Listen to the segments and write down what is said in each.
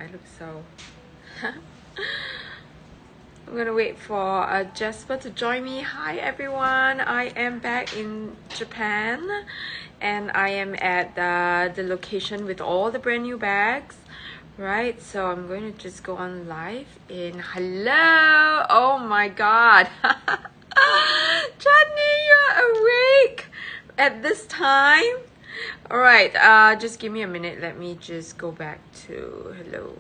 I look so... I'm gonna wait for Jasper to join me. Hi everyone, I am back in Japan and I am at the location with all the brand new bags. Right, so I'm going to just go on live in hello. Oh my god. Chutney, you're awake at this time? All right, just give me a minute. Let me just go back to hello.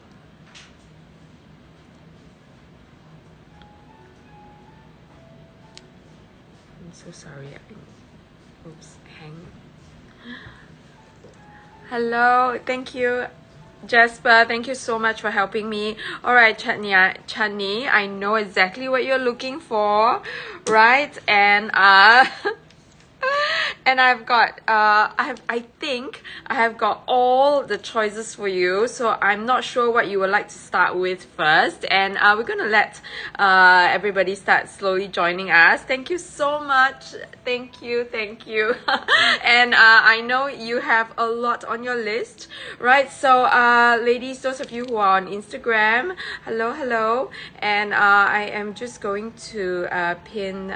I'm so sorry. Oops, hang. Hello, thank you, Jasper. Thank you so much for helping me. All right, Chutney, I know exactly what you're looking for, right? And and I've got I think I have got all the choices for you, so I'm not sure what you would like to start with first, and we're gonna let everybody start slowly joining us. Thank you so much. Thank you and I know you have a lot on your list, right? So ladies, those of you who are on Instagram, hello, and I am just going to pin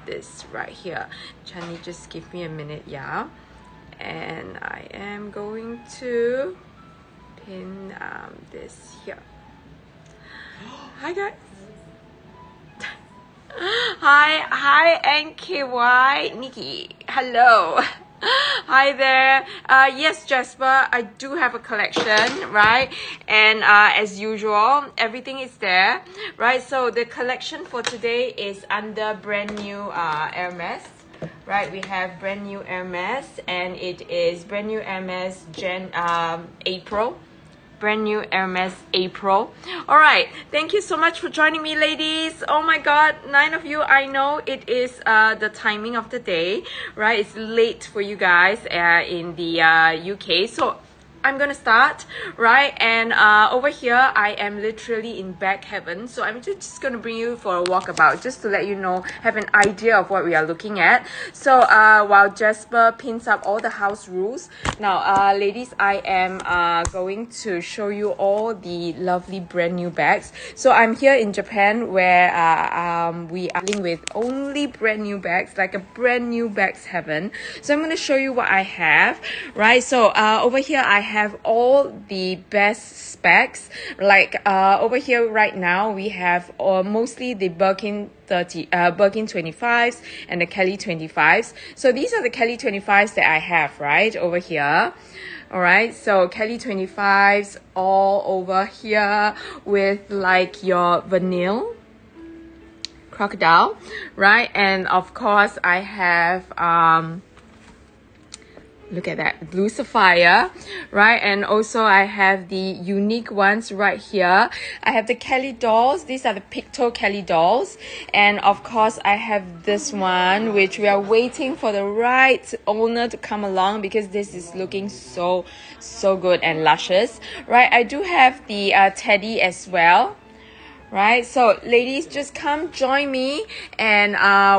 this right here. Chani, just give me a minute, yeah? And I am going to pin this here. Hi guys. Hi NKY Nikki. Hello. Hi there. Yes, Jasper, I do have a collection, right? And as usual, everything is there, right? So the collection for today is under brand new Hermès. Right, we have brand new Hermès, and it is brand new Hermès April. Brand new Hermès April. All right, thank you so much for joining me, ladies. Oh my god, 9 of you. I know it is the timing of the day, right? It's late for you guys in the UK, so I'm gonna start, right? And over here I am literally in bag heaven, so I'm just gonna bring you for a walkabout just to let you know, have an idea of what we are looking at. So while Jasper pins up all the house rules, now ladies, I am going to show you all the lovely brand new bags. So I'm here in Japan where we are dealing with only brand new bags, like a brand new bags heaven. So I'm going to show you what I have, right? So over here I have all the best specs, like over here right now we have mostly the Birkin 25s and the Kelly 25s. So these are the Kelly 25s that I have right over here. All right, so Kelly 25s all over here with like your vanille crocodile, right? And of course I have look at that, blue sapphire, right? And also I have the unique ones right here. I have the Kelly dolls. These are the Picto Kelly dolls. And of course I have this one, which we are waiting for the right owner to come along because this is looking so good and luscious, right? I do have the teddy as well. Right, so ladies, just come join me, and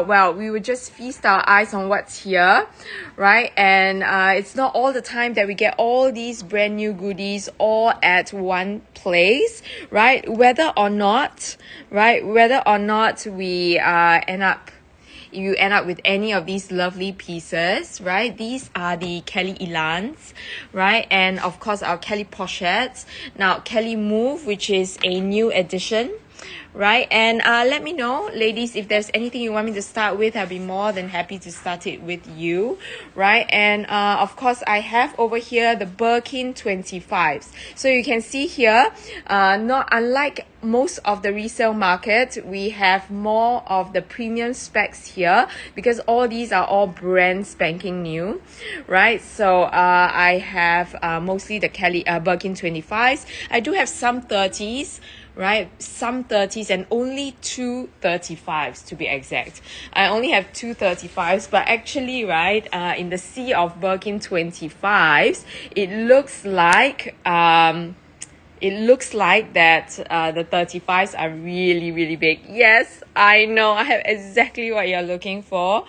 well, we will just feast our eyes on what's here, right? And it's not all the time that we get all these brand new goodies all at one place, right? Whether or not we you end up with any of these lovely pieces, right? These are the Kelly Elans, right? And of course our Kelly Pochettes. Now Kelly Move, which is a new addition, right? And let me know, ladies, if there's anything you want me to start with. I'll be more than happy to start it with you, right? And of course I have over here the Birkin 25s. So you can see here, not unlike most of the resale market, we have more of the premium specs here because all these are all brand spanking new, right? So I have mostly the Kelly Birkin 25s. I do have some 30s, right? Some 30s and only 2 35s to be exact. I only have 2 35s, but actually, right, in the sea of Birkin 25s, it looks like it looks like that the 35s are really, really big. Yes, I know. I have exactly what you're looking for.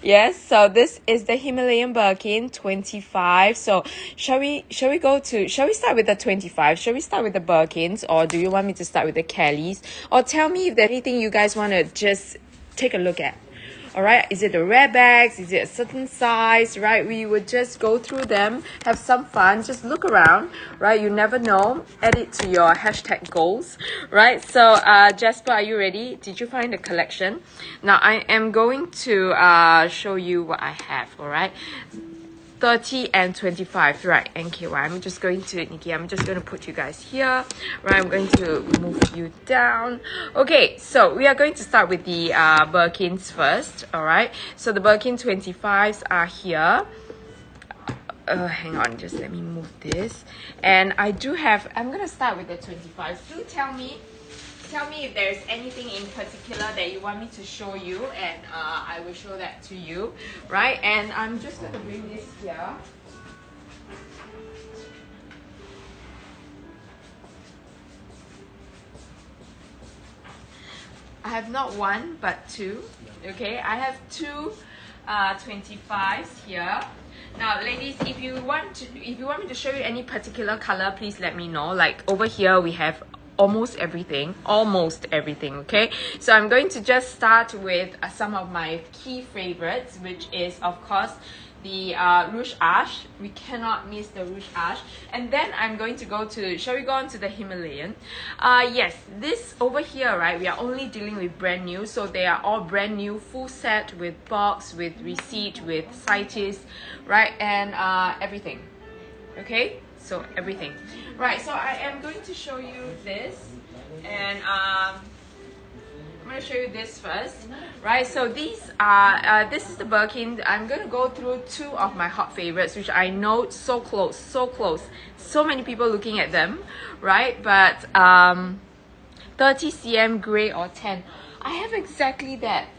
Yes, so this is the Himalayan Birkin 25. So shall we start with the 25? Shall we start with the Birkins, or do you want me to start with the Kellys? Or tell me if there's anything you guys want to just take a look at. All right, is it the red bags? Is it a certain size? Right, we would just go through them, have some fun, just look around. Right, you never know. Add it to your hashtag goals. Right, so Jasper, are you ready? Did you find the collection? Now I am going to show you what I have. All right. 30 and 25, right? And KY, I'm just going to, Nikki, I'm just going to put you guys here, right? I'm going to move you down. Okay, so we are going to start with the Birkins first, all right? So the Birkin 25s are here. Hang on, just let me move this. And I do have, I'm going to start with the 25s. Do tell me if there's anything in particular that you want me to show you, and I will show that to you, right? And I'm just going to bring this here. I have not one, but two, okay? I have two 25s here. Now, ladies, if you want me to show you any particular color, please let me know. Like over here, we have almost everything, okay? So I'm going to just start with some of my key favorites, which is of course the Rouge Ash. We cannot miss the Rouge Ash. And then I'm going to go to, shall we go on to the Himalayan? Yes, this over here, right, we are only dealing with brand new, so they are all brand new, full set with box, with receipt, with CITES, right, and everything, okay? So everything, right? So I am going to show you this, and I'm going to show you this first, right? So these are this is the Birkin. I'm going to go through two of my hot favorites, which I know so close, so many people looking at them, right? But 30 cm gray or tan, I have exactly that.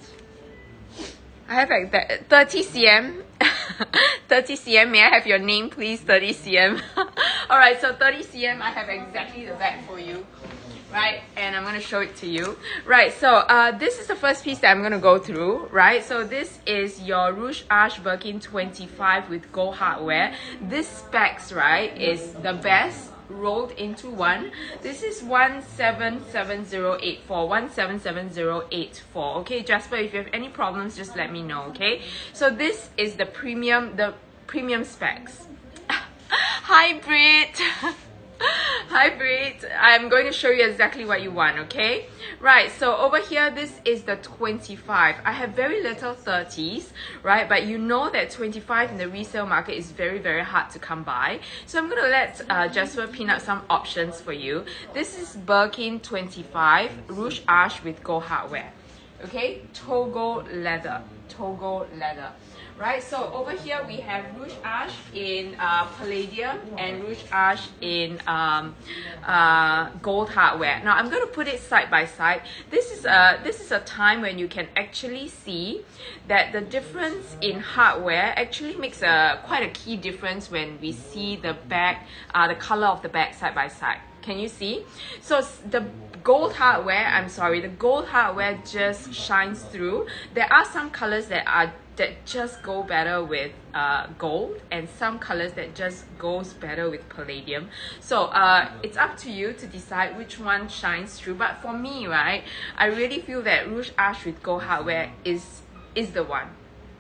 I have like that 30 cm 30 cm. May I have your name, please? 30 cm. All right, so 30 cm, I have exactly the bag for you, right? And I'm going to show it to you, right? So this is the first piece that I'm going to go through, right? So this is your Rouge Ash Birkin 25 with gold hardware. This specs, right, is the best rolled into one. This is 177084, 177084. Okay, Jasper, if you have any problems, just let me know, okay? So this is the premium specs. Hi, Brit. Hi, Brit. I'm going to show you exactly what you want, okay? Right, so over here, this is the 25. I have very little 30s, right? But you know that 25 in the resale market is very, very hard to come by. So I'm going to let Jasper pin up some options for you. This is Birkin 25, Rouge Ash with gold hardware. Okay, Togo leather. Right, so over here we have Rouge Ash in palladium and Rouge Ash in gold hardware. Now I'm going to put it side by side. This is a time when you can actually see that the difference in hardware actually makes quite a key difference when we see the bag, the color of the bag side by side. Can you see? So the gold hardware just shines through. There are some colors that just go better with gold, and some colors that just goes better with palladium. So it's up to you to decide which one shines through. But for me, right, I really feel that Rouge Ash with gold hardware is the one.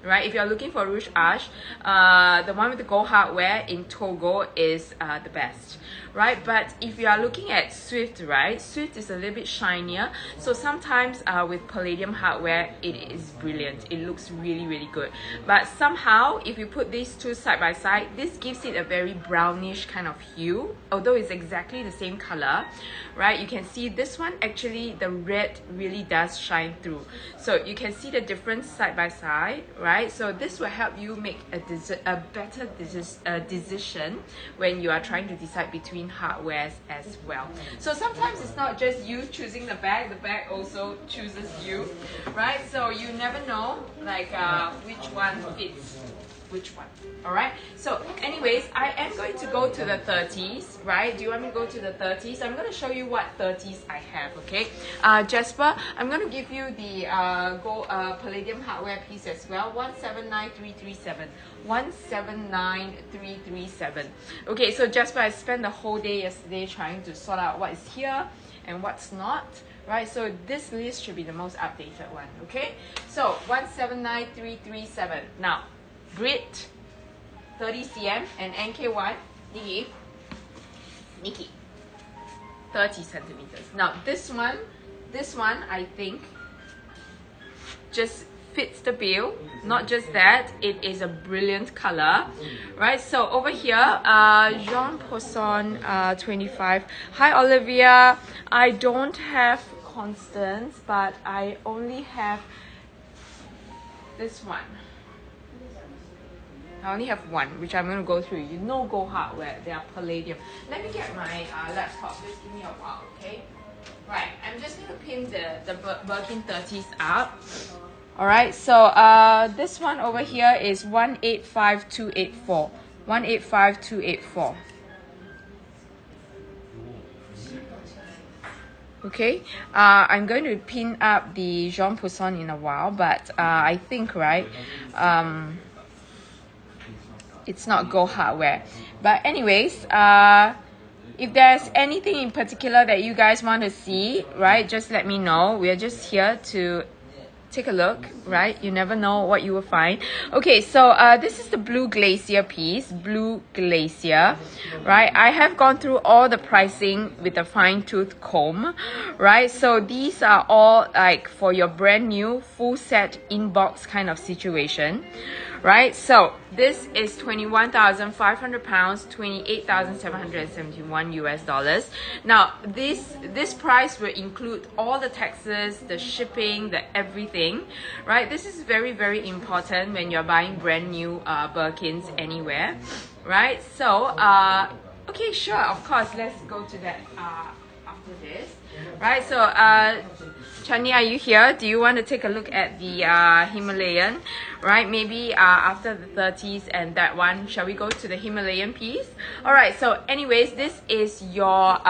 Right, if you're looking for Rouge Ash, the one with the gold hardware in Togo is the best, right? But if you are looking at Swift, right, Swift is a little bit shinier. So sometimes with palladium hardware, it is brilliant. It looks really, really good. But somehow, if you put these two side by side, this gives it a very brownish kind of hue, although it's exactly the same color, right? You can see this one, actually, the red really does shine through. So you can see the difference side by side, right? So this will help you make a better decision when you are trying to decide between hardwares as well. So sometimes it's not just you choosing the bag also chooses you, right? So you never know like which one fits which one. All right. So anyways, I am going to go to the 30s, right? Do you want me to go to the 30s? I'm going to show you what 30s I have, okay? Jasper, I'm going to give you the gold palladium hardware piece as well. 179337. 179337. Okay, so Jasper, I spent the whole day yesterday trying to sort out what is here and what's not. Right, so this list should be the most updated one, okay? So 179337. Now, Brit 30 cm and NK1 Nikki 30 centimeters. Now this one I think just fits the bill. Not just that, it is a brilliant color, right? So over here, Jean Poisson 25. Hi Olivia, I don't have Constance, but I only have this one. I only have one, which I'm going to go through. You know, gold hardware, they are palladium. Let me get my laptop. Just give me a while, okay? Right, I'm just going to pin the Birkin 30s up. Alright, so this one over here is 185284. 185284. Okay, I'm going to pin up the Jean Poisson in a while, but I think, right, it's not gold hardware. But anyways, if there's anything in particular that you guys want to see, right, just let me know. We're just here to take a look, right? You never know what you will find. Okay, so this is the Blue Glacier piece, Blue Glacier, right? I have gone through all the pricing with a fine-tooth comb, right? So these are all like for your brand new full set inbox kind of situation, right? So this is 21,500 pounds, 28,771 US dollars. Now this price will include all the taxes, the shipping, the everything, right? This is very, very important when you're buying brand new Birkins anywhere, right? So okay, sure, of course, let's go to that after this, right? So Chani, are you here? Do you want to take a look at the Himalayan, right? Maybe after the 30s and that one, shall we go to the Himalayan piece? All right, so anyways, this is your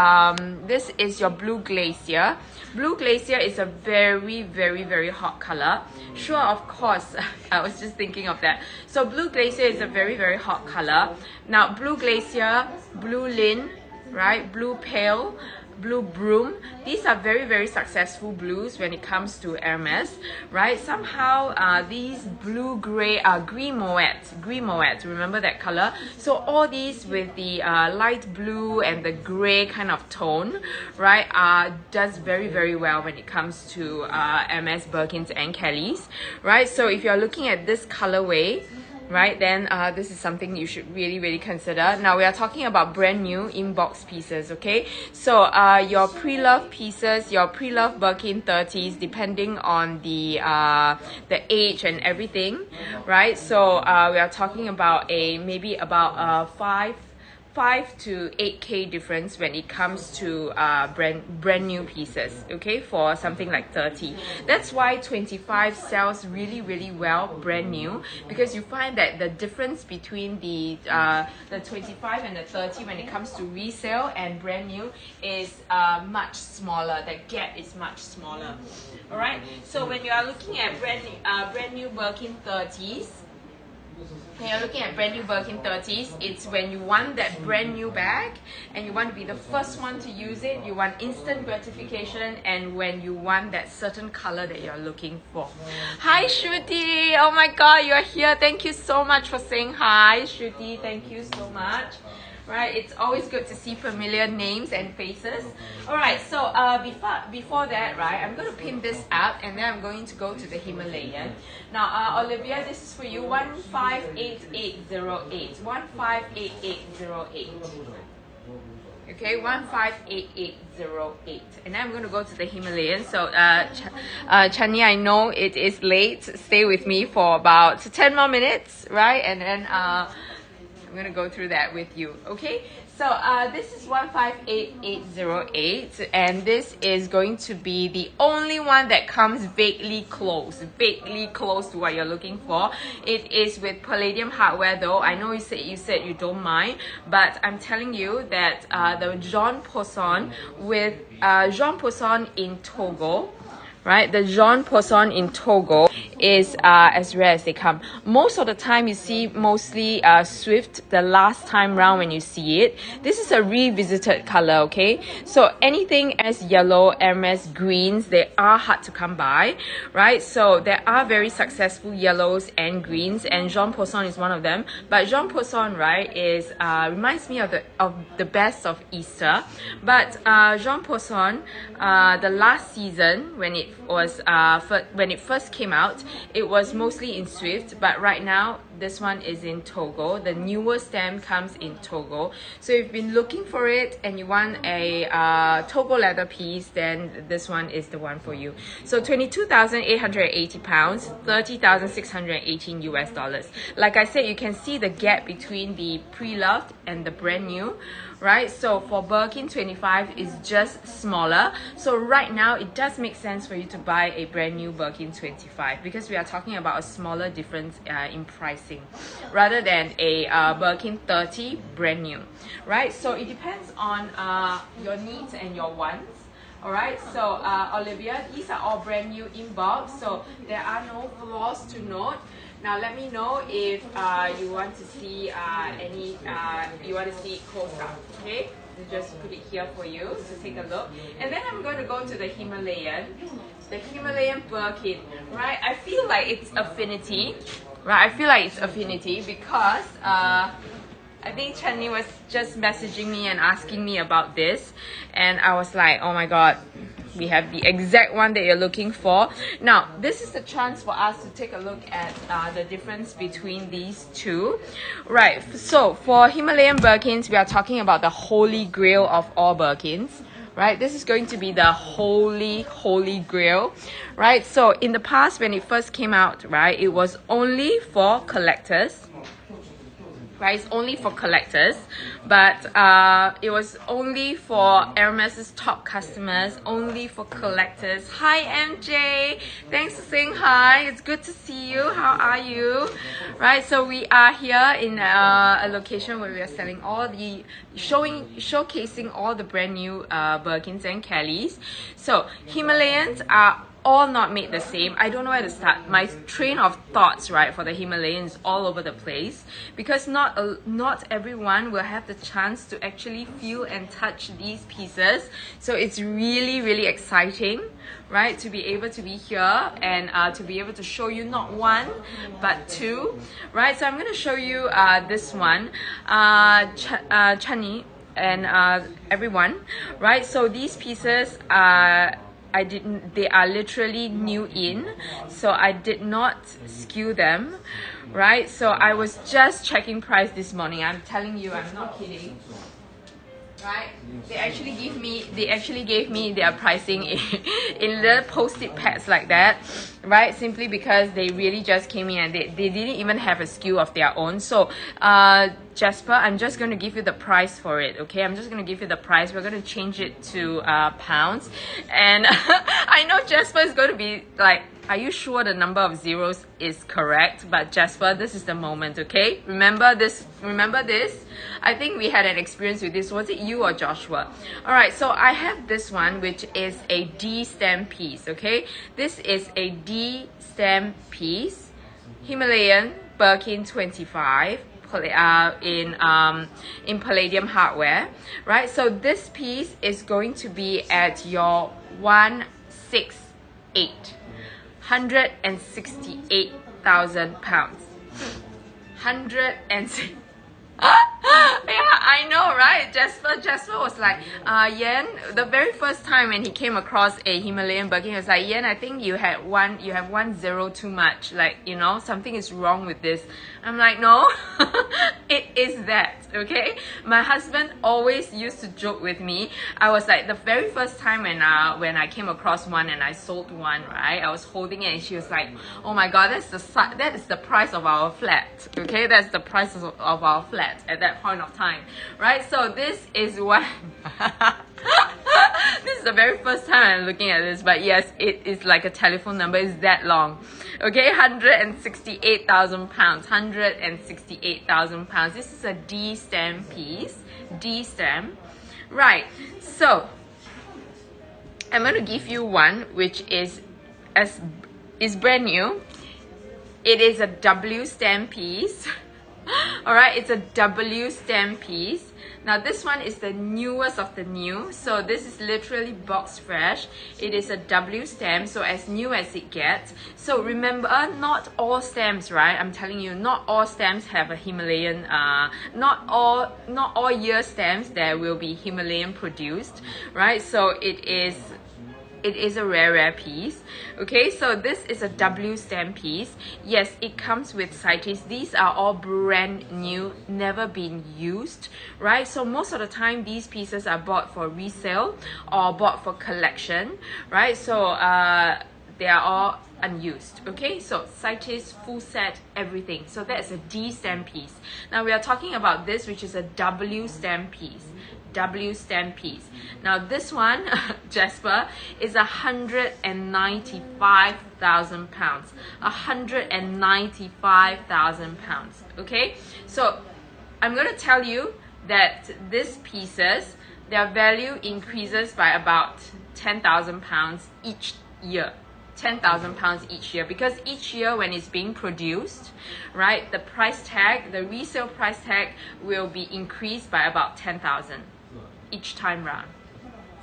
Blue Glacier. Blue Glacier is a very, very, very hot color. Sure, of course, I was just thinking of that. So Blue Glacier is a very, very hot color. Now, Blue Glacier, Blue Lin, right? Blue Pale, Blue Broom, these are very, very successful blues when it comes to Hermès, right? Somehow these blue gray Gris Moet, remember that color? So all these with the light blue and the gray kind of tone, right, does very, very well when it comes to Hermès Birkins and Kellys, right? So if you're looking at this colorway, right, then this is something you should really, really consider. Now we are talking about brand new inbox pieces, okay? So your pre-love pieces, your pre-love Birkin 30s, depending on the age and everything, right? So we are talking about maybe about 5 to 8K difference when it comes to brand new pieces, okay, for something like 30. That's why 25 sells really, really well brand new, because you find that the difference between the 25 and the 30 when it comes to resale and brand new is much smaller. The gap is much smaller. All right, so when you are looking at brand new Birkin 30s, when you're looking at brand new Birkin 30s, it's when you want that brand new bag and you want to be the first one to use it, you want instant gratification, and when you want that certain color that you're looking for. Hi Shruti, oh my god, you're here. Thank you so much for saying hi, Shruti. Thank you so much. Right, it's always good to see familiar names and faces. Alright, so before that, right, I'm going to pin this up and then I'm going to go to the Himalayan. Now, Olivia, this is for you, 158808. 158808. Okay, 158808. And then I'm going to go to the Himalayan. So, Chani, I know it is late. Stay with me for about 10 more minutes, right? And then I'm going to go through that with you, okay? So So this is 158808, and this is going to be the only one that comes vaguely close to what you're looking for. It is with palladium hardware though. I know you said you don't mind, but I'm telling you that the Jean Poisson with Jean Poisson in Togo, right? The Jean Poisson in Togo is as rare as they come. Most of the time you see mostly Swift the last time round when you see it. This is a revisited color, okay? So anything as yellow, Hermès greens, they are hard to come by, right? So there are very successful yellows and greens, and Jean Poisson is one of them. But Jean Poisson, right, is reminds me of the best of Easter. But Jean Poisson, the last season when it was when it first came out, it was mostly in Swift, but right now this one is in Togo. The newer stem comes in Togo. So if you've been looking for it and you want a Togo leather piece, then this one is the one for you. So 22,880 pounds, 30,618 US dollars. Like I said, you can see the gap between the pre-loved and the brand new, right? So for Birkin 25 is just smaller. So right now it does make sense for you to buy a brand new Birkin 25 because we are talking about a smaller difference in pricing rather than a Birkin 30 brand new, right? So it depends on your needs and your wants. Alright, so Olivia, these are all brand new in box, so there are no flaws to note. Now let me know if you want to see you want to see it close up, okay? I'll just put it here for you to take a look. And then I'm going to go to the Himalayan Birkin, right? I feel like it's affinity, right? I feel like it's affinity because I think Chenny was just messaging me and asking me about this, and I was like, oh my god, we have the exact one that you're looking for. Now, this is the chance for us to take a look at the difference between these two. Right, so for Himalayan Birkins, we are talking about the holy grail of all Birkins. Right, this is going to be the holy grail, right? So in the past, when it first came out, right, it was only for collectors. Right, it's only for collectors, but it was only for Hermès' top customers, only for collectors. Hi MJ, thanks for saying hi. It's good to see you. How are you? Right, so we are here in a location where we are selling all the showcasing all the brand new Birkins and Kellys. So Himalayans are all not made the same. I don't know where to start. My train of thoughts, right, for the Himalayan is all over the place because not everyone will have the chance to actually feel and touch these pieces. So it's really exciting, right, to be able to be here and to be able to show you not one but two, right? So I'm going to show you this one, Chani and everyone, right? So these pieces they are literally new in, so I did not skew them, right? So I was just checking price this morning. I'm telling you, I'm not kidding. Right? They actually gave me their pricing in little post-it pads like that, right? Simply because they really just came in and they didn't even have a skew of their own. So Jasper, I'm just going to give you the price for it, okay? I'm just going to give you the price. We're going to change it to pounds, and I know Jasper is going to be like, are you sure the number of zeros is correct? But Jasper, this is the moment, okay? Remember this. I think we had an experience with this. Was it you or Joshua? All right, so I have this one, which is a D stem piece, okay? This is a D stem piece, Himalayan Birkin 25 in palladium hardware, right? So this piece is going to be at your 168,000 pounds. 106. Yeah, I know, right? Jasper was like, Yen, the very first time when he came across a Himalayan Birkin, he was like, Yen, I think you have one zero too much. Like, you know, something is wrong with this. I'm like, no, it is that, okay? My husband always used to joke with me. I was like, the very first time when I came across one and I sold one, right? I was holding it and she was like, oh my god, that is the price of our flat, okay? That's the price of our flat at that point of of time, right? So this is what this is the very first time I'm looking at this, but yes, it is like a telephone number. It's that long. Okay, 168,000 pounds. 168,000 pounds. This is a D stamp piece. D stamp. Right. So I'm going to give you one which is brand new. It is a W stamp piece. Alright, it's a W stamp piece. Now this one is the newest of the new. So this is literally box fresh. It is a W stamp, so as new as it gets. So remember, not all stamps, right? I'm telling you, not all stamps have a Himalayan, not all year stamps there will be Himalayan produced, right? So it is a rare piece. Okay, so this is a W stamp piece. Yes, it comes with cities. These are all brand new, never been used, right? So most of the time these pieces are bought for resale or bought for collection, right? So they are all unused. Okay, so cities, full set, everything. So that's a D stamp piece. Now we are talking about this, which is a W stamp piece. W stamp piece. Now this one, Jasper, is 195,000 pounds. 195,000 pounds. Okay, so I'm going to tell you that these pieces, their value increases by about 10,000 pounds each year. 10,000 pounds each year, because each year when it's being produced, right, the price tag, the resale price tag will be increased by about 10,000 each time round.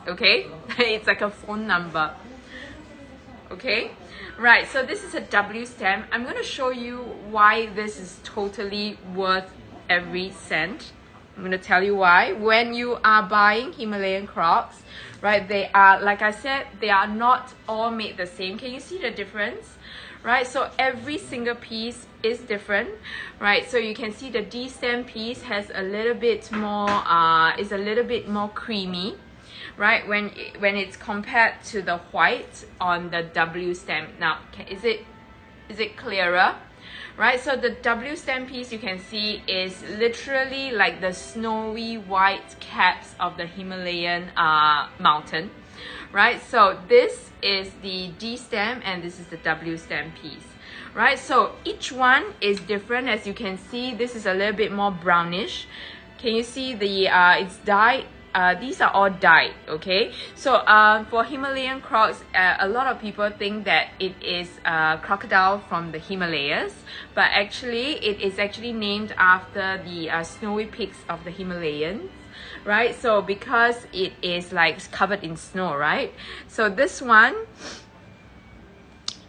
Okay, it's like a phone number. Okay, right, so this is a W stamp. I'm going to show you why this is totally worth every cent. I'm going to tell you why. When you are buying Himalayan Crocs, right, they are, like I said, they are not all made the same. Can you see the difference? Right, so every single piece is different, right? So you can see the D stamp piece has a little bit more, is a little bit more creamy, right? When it's compared to the white on the W stamp. Now, is it clearer? Right, so the W stamp piece you can see is literally like the snowy white caps of the Himalayan mountain, right? So this is the D stamp and this is the W stamp piece, right? So each one is different. As you can see, this is a little bit more brownish. Can you see the it's dyed? These are all dyed. Okay, so for Himalayan Crocs, a lot of people think that it is crocodile from the Himalayas, but actually it is actually named after the snowy peaks of the Himalayans, right? So because it is like covered in snow, right? So this one,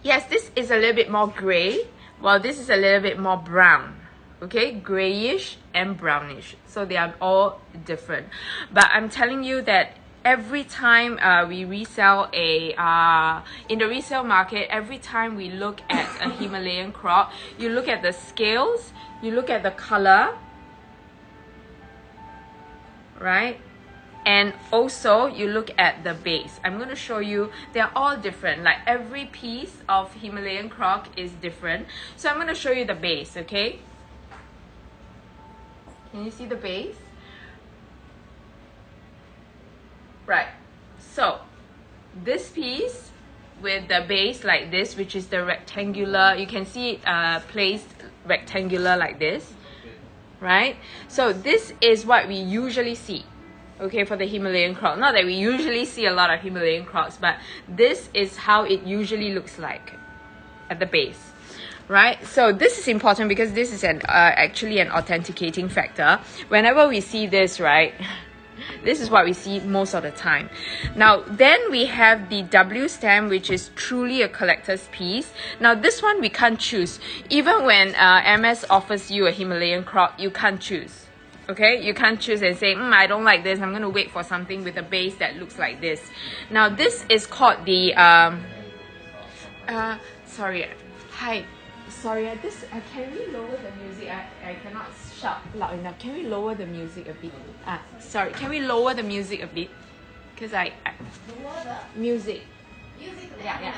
yes, this is a little bit more gray, while this is a little bit more brown. Okay, grayish and brownish, so they are all different. But I'm telling you that every time we resell in the resale market, every time we look at a Himalayan Croc, you look at the scales, you look at the color, right? And also you look at the base. I'm going to show you, they're all different. Like every piece of Himalayan Croc is different. So I'm going to show you the base, okay? Can you see the base? Right, so this piece with the base like this, which is the rectangular, you can see it placed rectangular like this, right? So this is what we usually see, okay, for the Himalayan Croc. Not that we usually see a lot of Himalayan Crocs, but this is how it usually looks like at the base. Right, so this is important because this is actually an authenticating factor. Whenever we see this, right, this is what we see most of the time. Now, then we have the W stamp, which is truly a collector's piece. Now, this one we can't choose. Even when Hermès offers you a Himalayan Croc, you can't choose. Okay, you can't choose and say, I don't like this. I'm going to wait for something with a base that looks like this. Now, this is called the sorry. Hi. Sorry, can we lower the music? I cannot shout loud enough. Can we lower the music a bit? Sorry, can we lower the music a bit? Because music. Yeah.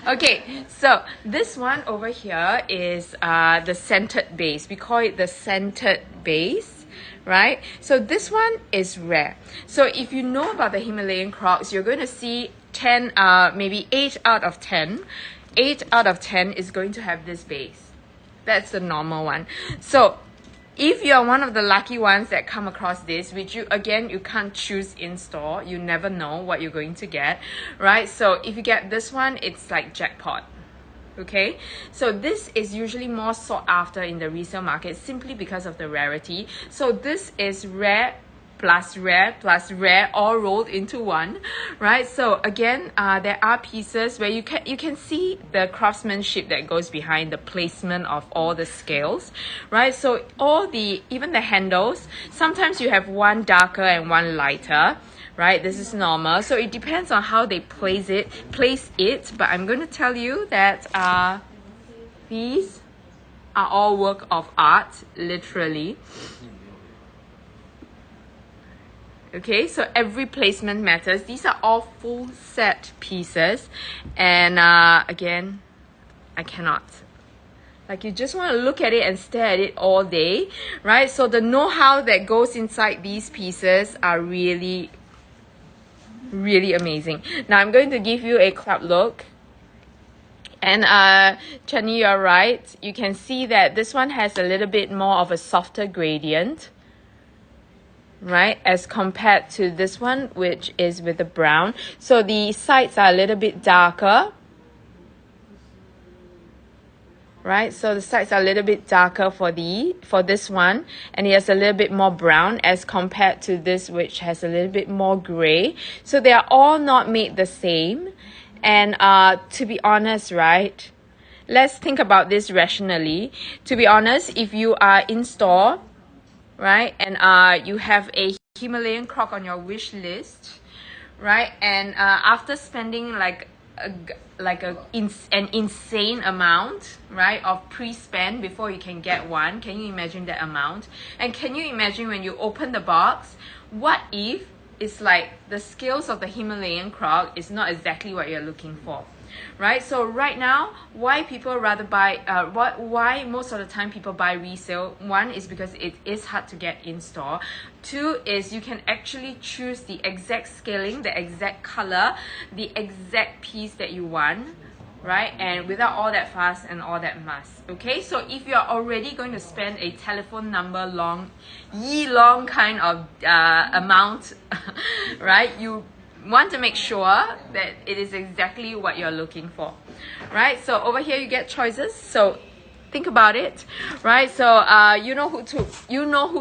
Okay, so this one over here is the centered base. We call it the centered base. right? So this one is rare. So if you know about the Himalayan Crocs, you're going to see 10, maybe 8 out of 10. 8 out of 10 is going to have this base. That's the normal one. So if you're one of the lucky ones that come across this, which you can't choose in store, you never know what you're going to get, right? So if you get this one, it's like jackpot. Okay, so this is usually more sought after in the resale market simply because of the rarity. So this is rare plus rare plus rare all rolled into one, right? So again, there are pieces where you can see the craftsmanship that goes behind the placement of all the scales, right? So even the handles, sometimes you have one darker and one lighter, right? This is normal. So it depends on how they place it. But I'm going to tell you that these are all work of art, literally. Okay, so every placement matters. These are all full set pieces. And again, I cannot. Like, you just want to look at it and stare at it all day, right? So the know-how that goes inside these pieces are really amazing. Now I'm going to give you a close look, and Chani, you're right. You can see that this one has a little bit more of a softer gradient, right, as compared to this one, which is with the brown. So the sides are a little bit darker, right? So the sides are a little bit darker for this one, and it has a little bit more brown as compared to this, which has a little bit more gray. So they are all not made the same. And to be honest, right, let's think about this rationally. To be honest, if you are in store, right, and you have a Himalayan Croc on your wish list, right, and after spending an insane amount, right, of pre-spend before you can get one. Can you imagine that amount? And can you imagine when you open the box, what if it's like the scales of the Himalayan Croc is not exactly what you're looking for, right? So right now, why people rather buy, why most of the time people buy resale? One is because it is hard to get in store. Two is you can actually choose the exact scaling, the exact color, the exact piece that you want, right? And without all that fuss and all that muss. Okay, so if you're already going to spend a telephone number long kind of amount, right, you want to make sure that it is exactly what you're looking for, right? So over here you get choices, so think about it, right? So you know who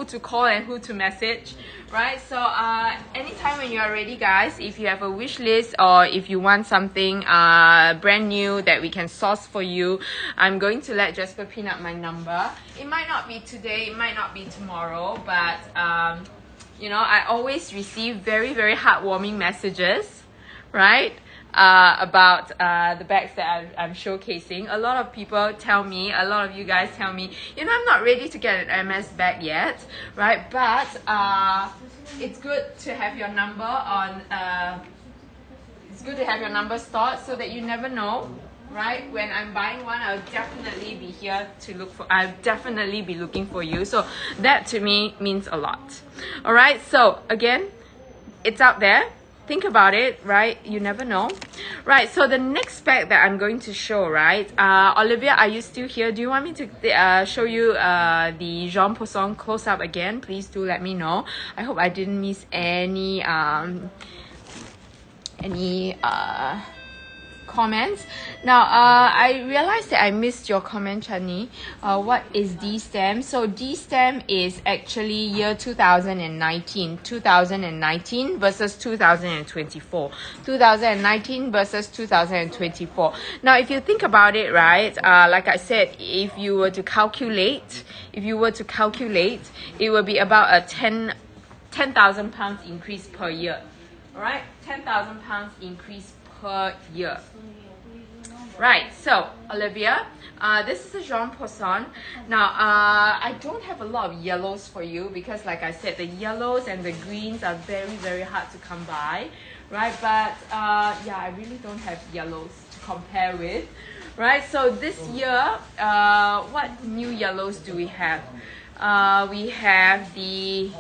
to call and who to message, right? So anytime when you are ready, guys, if you have a wish list or if you want something brand new that we can source for you, I'm going to let Jasper pin up my number. It might not be today, it might not be tomorrow, but you know, I always receive very heartwarming messages, right, about the bags that I'm showcasing. A lot of people tell me, a lot of you guys tell me, you know, I'm not ready to get an Hermès bag yet, right? But it's good to have your number on. It's good to have your number stored so that you never know, right? When I'm buying one, I'll definitely be here to look for. I'll definitely be looking for you. So that to me means a lot. All right. So again, it's out there. Think about it, right? You never know, right? So the next bag that I'm going to show, right? Olivia, are you still here? Do you want me to show you the Jean Poisson close up again? Please do let me know. I hope I didn't miss any comments. Now I realized that I missed your comment, Chani. What is D-Stem? So D-Stem is actually year 2019 versus 2024. 2019 versus 2024. Now if you think about it, right, like I said, if you were to calculate, it will be about a 10,000 pounds increase per year. All right, 10,000 pounds increase per year. Right, so Olivia, this is a Jean Poisson. Now I don't have a lot of yellows for you because, like I said, the yellows and the greens are very hard to come by, right? But yeah, I really don't have yellows to compare with, right? So this year, what new yellows do we have? We have the,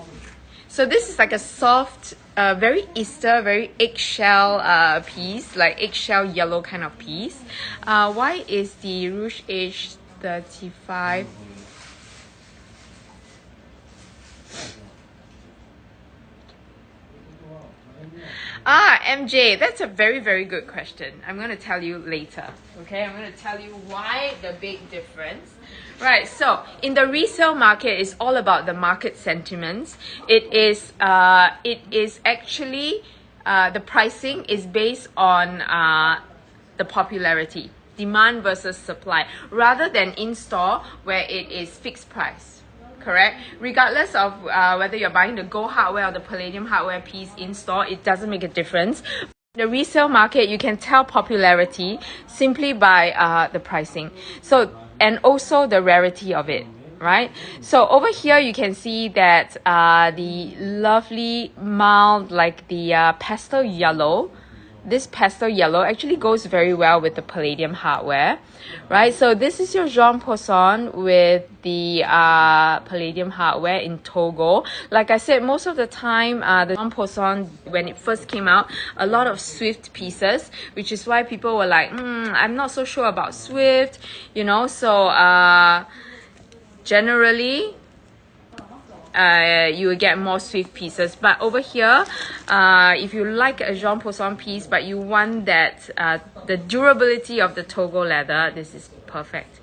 so this is like a soft, very Easter, very eggshell piece, like eggshell yellow kind of piece. Why is the Rouge Age 35? MJ, that's a very, very good question. I'm going to tell you later. Okay, I'm going to tell you why the big difference. Right, so in the resale market, it's all about the market sentiments. It is actually, the pricing is based on the popularity, demand versus supply, rather than in-store where it is fixed price. Correct? Regardless of whether you're buying the gold hardware or the palladium hardware piece in store, it doesn't make a difference. The resale market, you can tell popularity simply by the pricing. So, and also the rarity of it, right? So over here, you can see that the lovely mild, like the pastel yellow, this pastel yellow actually goes very well with the palladium hardware, right? So this is your Jean Poisson with the palladium hardware in Togo. Like I said, most of the time, the Jean Poisson, when it first came out, a lot of Swift pieces, which is why people were like, I'm not so sure about Swift, you know. So generally, you will get more Swift pieces. But over here, if you like a Jean Poisson piece but you want that the durability of the Togo leather, this is perfect.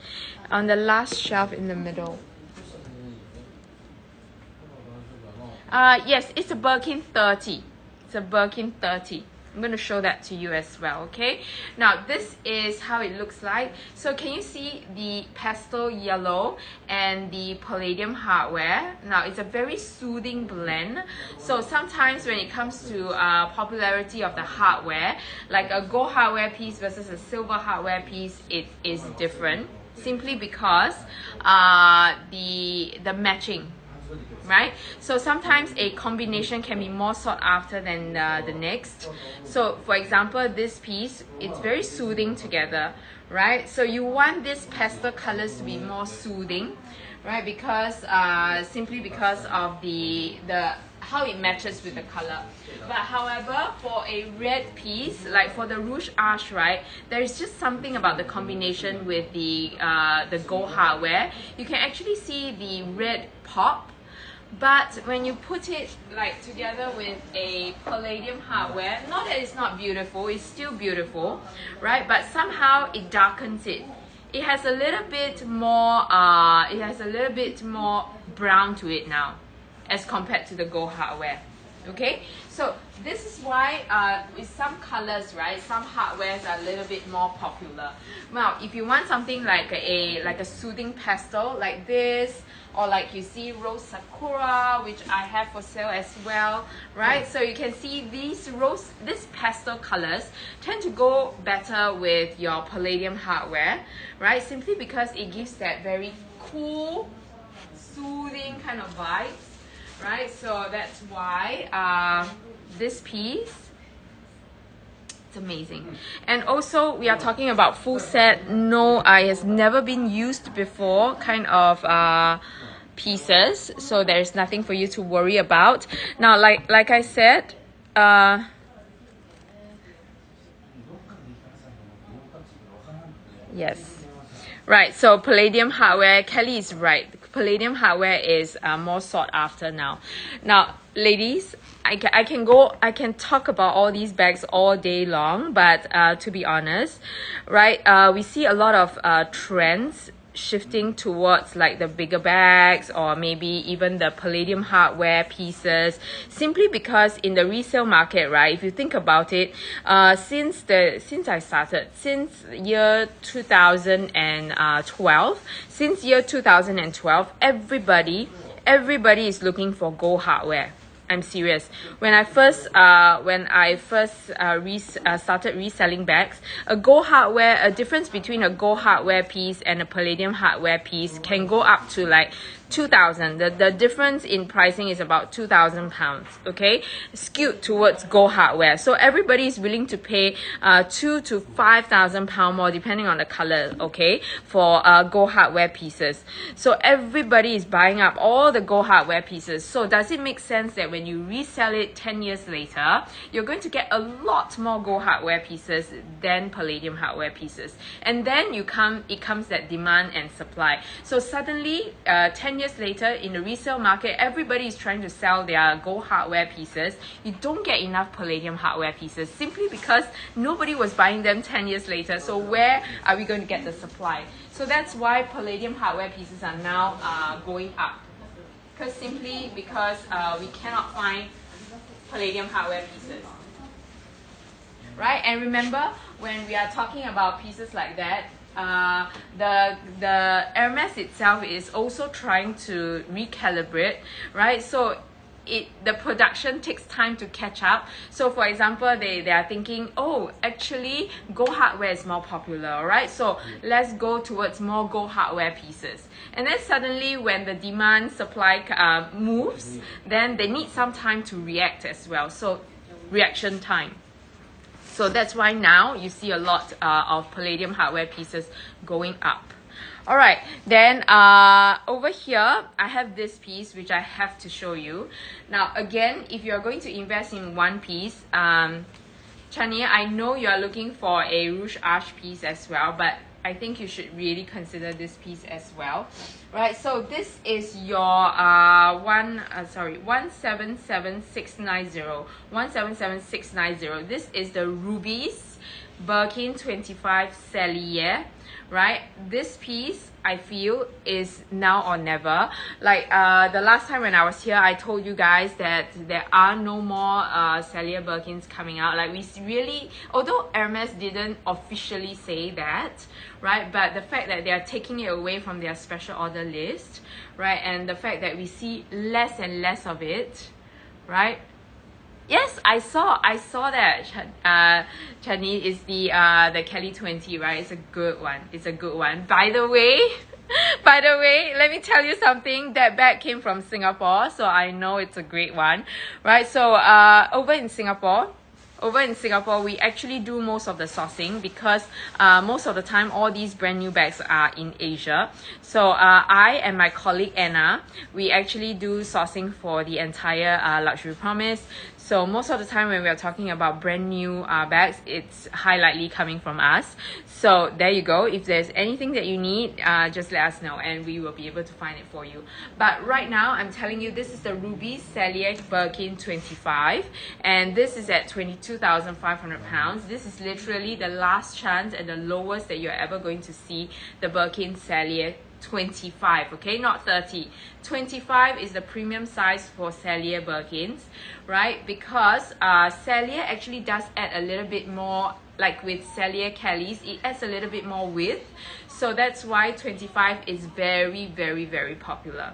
On the last shelf in the middle, yes, it's a Birkin 30. It's a Birkin 30. I'm going to show that to you as well, okay? Now, this is how it looks like. So can you see the pastel yellow and the palladium hardware? Now, it's a very soothing blend. So sometimes when it comes to popularity of the hardware, like a gold hardware piece versus a silver hardware piece, it is different. Simply because the matching. Right? So sometimes a combination can be more sought after than the next. So for example, this piece, it's very soothing together, right? So you want these pastel colors to be more soothing, right? Because simply because of the how it matches with the color. But however, for a red piece, like for the Rouge Arch, right, there is just something about the combination with the gold hardware. You can actually see the red pop. But when you put it like together with a palladium hardware, not that it's not beautiful, it's still beautiful, right? But somehow it darkens it. It has a little bit more brown to it now as compared to the gold hardware. Okay, so this is why with some colors, right, some hardwares are a little bit more popular. Now, if you want something like a soothing pastel like this, or like you see rose sakura, which I have for sale as well, right? So you can see these pastel colors tend to go better with your palladium hardware, right? Simply because it gives that very cool, soothing kind of vibes. Right, so that's why this piece, it's amazing. And also we are talking about full set, no eye has never been used before kind of pieces, so there's nothing for you to worry about. Now, like I said, yes, right, so palladium hardware, Kelly is right. Palladium hardware is more sought after now. Now, ladies, I can talk about all these bags all day long, but to be honest, right, we see a lot of trends shifting towards like the bigger bags or maybe even the palladium hardware pieces, simply because in the resale market, right, if you think about it, since year 2012, everybody is looking for gold hardware. I'm serious. When I first started reselling bags, a difference between a gold hardware piece and a palladium hardware piece can go up to like 2,000. The difference in pricing is about 2,000 pounds, okay, skewed towards gold hardware. So everybody is willing to pay 2 to 5,000 pound more depending on the color, okay, for gold hardware pieces. So everybody is buying up all the gold hardware pieces. So does it make sense that when you resell it 10 years later, you're going to get a lot more gold hardware pieces than palladium hardware pieces? And then it comes that demand and supply. So suddenly 10 years later in the resale market, everybody is trying to sell their gold hardware pieces. You don't get enough palladium hardware pieces simply because nobody was buying them 10 years later. So where are we going to get the supply? So that's why palladium hardware pieces are now going up, simply because we cannot find palladium hardware pieces, right? And remember, when we are talking about pieces like that, the Hermès itself is also trying to recalibrate, right? So the production takes time to catch up. So for example, they are thinking, oh, actually gold hardware is more popular, right? So let's go towards more gold hardware pieces. And then suddenly when the demand supply moves, then they need some time to react as well. So reaction time. So that's why now you see a lot of palladium hardware pieces going up. All right, then over here, I have this piece which I have to show you. Now, again, if you're going to invest in one piece, Chania, I know you're looking for a Rouge Arch piece as well, but I think you should really consider this piece as well. Right, so this is your 177690. 177690. This is the Rubies Birkin 25 Cellier. Right, this piece I feel is now or never. Like the last time when I was here, I told you guys that there are no more Cellier Birkins coming out. Like we really, although Hermès didn't officially say that, right, but the fact that they are taking it away from their special order list, right, and the fact that we see less and less of it, right. Yes, I saw that. Chani is the Kelly 20, right? It's a good one. It's a good one. By the way, let me tell you something. That bag came from Singapore, so I know it's a great one, right? So over in Singapore, we actually do most of the sourcing because most of the time all these brand new bags are in Asia. So I and my colleague Anna, we actually do sourcing for the entire Luxury Promise. So most of the time when we are talking about brand new bags, it's highly likely coming from us. So there you go. If there's anything that you need, just let us know and we will be able to find it for you. But right now, I'm telling you, this is the Ruby Cellier Birkin 25, and this is at 22,500 pounds. This is literally the last chance and the lowest that you're ever going to see the Birkin Cellier 25, okay, not 30. 25 is the premium size for Cellier Birkins, right? Because Cellier actually does add a little bit more, like with Cellier Kellys, it adds a little bit more width. So that's why 25 is very, very, very popular,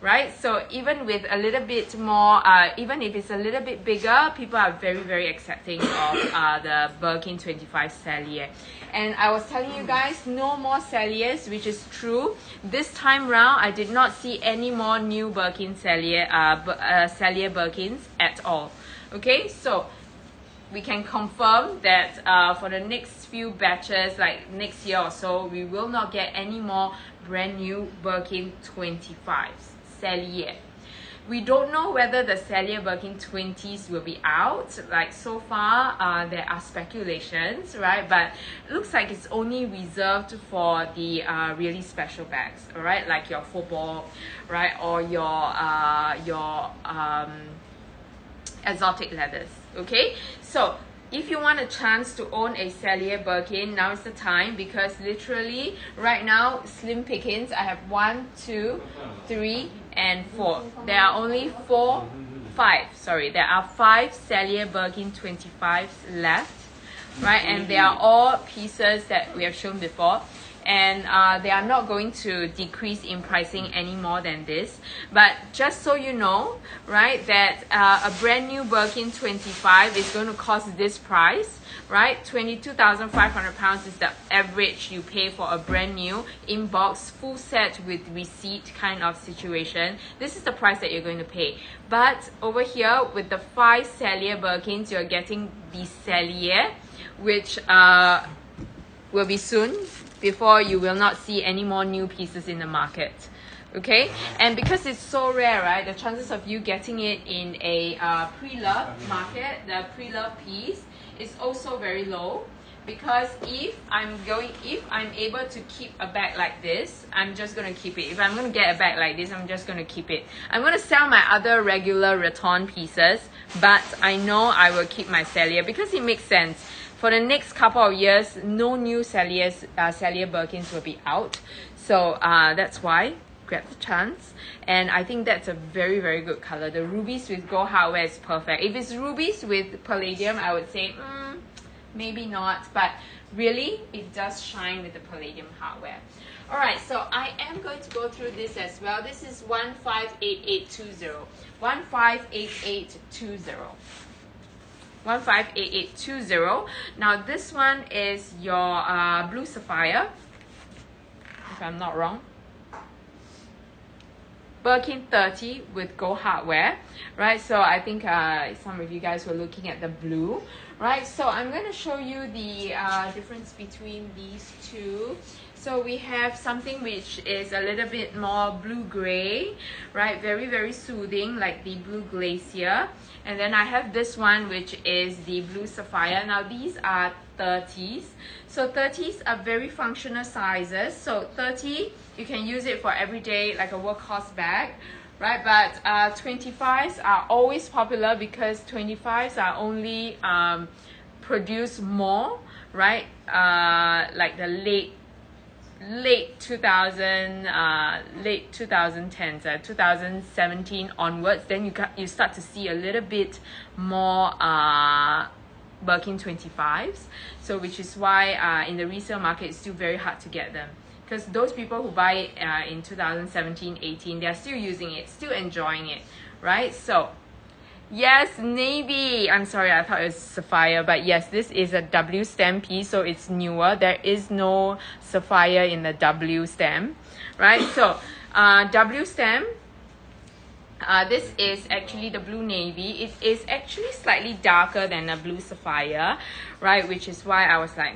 right? So even with a little bit more, even if it's a little bit bigger, people are very, very accepting of the Birkin 25 Cellier. And I was telling you guys, no more Celliers, which is true. This time round, I did not see any more new Birkin Cellier, Cellier Birkins at all. Okay, so we can confirm that for the next few batches, like next year or so, we will not get any more brand new Birkin 25s Cellier. We don't know whether the Cellier Birkin 20s will be out. Like so far, there are speculations, right? But it looks like it's only reserved for the really special bags, all right? Like your football, right? Or your exotic leathers, okay? So if you want a chance to own a Cellier Birkin, now is the time, because literally right now, slim pickings, I have 1, 2, 3, and 4. There are only 5 Cellier Birkin 25s left, right? And they are all pieces that we have shown before. and they are not going to decrease in pricing any more than this. But just so you know, right, that a brand new Birkin 25 is going to cost this price, right? £22,500 is the average you pay for a brand new in-box full set with receipt kind of situation. This is the price that you're going to pay. But over here with the 5 Cellier Birkins, you're getting the Cellier, which will be soon, before you will not see any more new pieces in the market. Okay, and because it's so rare, right, the chances of you getting it in a pre-love market, the pre-love piece, is also very low. Because if I'm able to keep a bag like this, I'm just going to keep it. If I'm going to get a bag like this, I'm just going to keep it. I'm going to sell my other regular Raton pieces, but I know I will keep my Cellier because it makes sense. For the next couple of years, no new Cellier Birkins will be out. So that's why, grab the chance. And I think that's a very, very good color. The rubies with gold hardware is perfect. If it's rubies with palladium, I would say, maybe not, but really it does shine with the palladium hardware. All right, so I am going to go through this as well. This is 158820. 158820. 158820. Now this one is your blue sapphire, if I'm not wrong. Birkin 30 with gold hardware, right? So I think some of you guys were looking at the blue, right? So I'm going to show you the difference between these two. So we have something which is a little bit more blue-gray, right? Very, very soothing, like the blue glacier. And then I have this one, which is the blue sapphire. Now these are 30s. So 30s are very functional sizes. So 30, you can use it for every day, like a workhorse bag, right? But 25s are always popular because 25s are only produced more, right? Like the late 2010s, 2017 onwards, then you start to see a little bit more Birkin 25s. So which is why in the resale market it's still very hard to get them, because those people who buy it in 2017-18, they're still using it, still enjoying it, right? So yes, navy. I'm sorry, I thought it was sapphire, but yes, this is a W stem piece, so it's newer. There is no sapphire in the W stem, right? So W stem, this is actually the blue navy. It is actually slightly darker than the blue sapphire, right? Which is why I was like,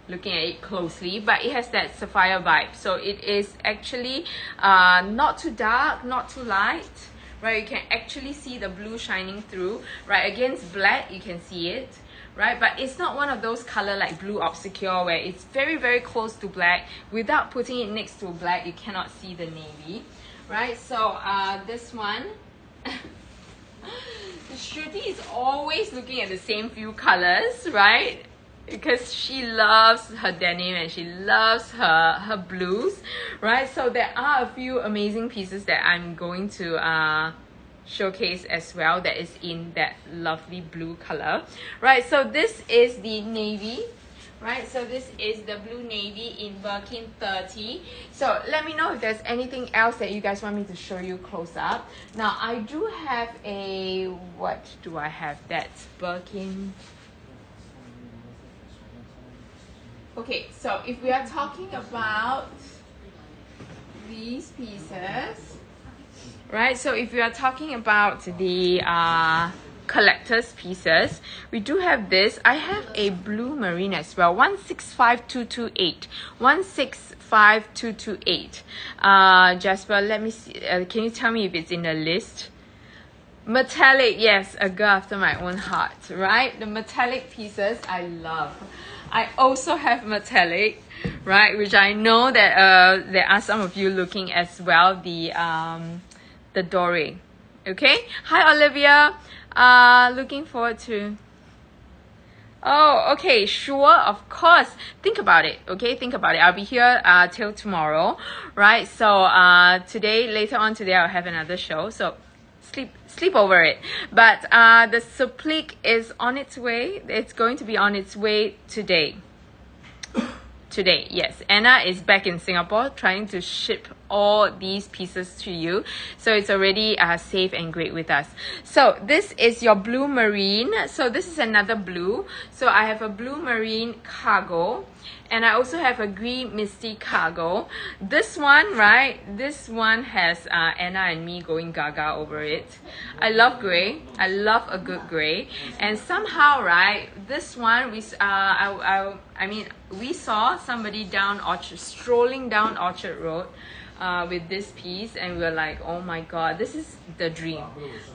looking at it closely, but it has that sapphire vibe. So it is actually not too dark, not too light, right? You can actually see the blue shining through, right? Against black, you can see it, right? But it's not one of those color like blue obscure where it's very, very close to black. Without putting it next to black, you cannot see the navy, right? So this one, Shruti is always looking at the same few colors, right? Because she loves her denim and she loves her blues, right? So there are a few amazing pieces that I'm going to showcase as well that is in that lovely blue color, right? So this is the navy, right? So this is the blue navy in Birkin 30. So let me know if there's anything else that you guys want me to show you close up. Now I do have a, what do I have? That's Birkin. Okay, so if we are talking about these pieces, right? So if we are talking about the collector's pieces, we do have this. I have a blue marine as well, 165228. 165228. Jasper, let me see. Can you tell me if it's in the list? Metallic, yes, a girl after my own heart, right? The metallic pieces I love. I also have metallic, right? Which I know that there are some of you looking as well. The Doré, okay? Hi Olivia, looking forward to. Oh, okay, sure, of course. Think about it, okay? Think about it. I'll be here till tomorrow, right? So today, later on today, I'll have another show. So sleep over it. But the supplique is on its way. It's going to be on its way today. Today, yes. Anna is back in Singapore trying to ship all these pieces to you. So it's already safe and great with us. So this is your blue marine. So this is another blue. So I have a blue marine cargo. And I also have a green misty cargo. This one, right? This one has Anna and me going gaga over it. I love gray. I love a good gray. And somehow, right? This one, we saw somebody strolling down Orchard Road. With this piece, and we were like, oh my god, this is the dream.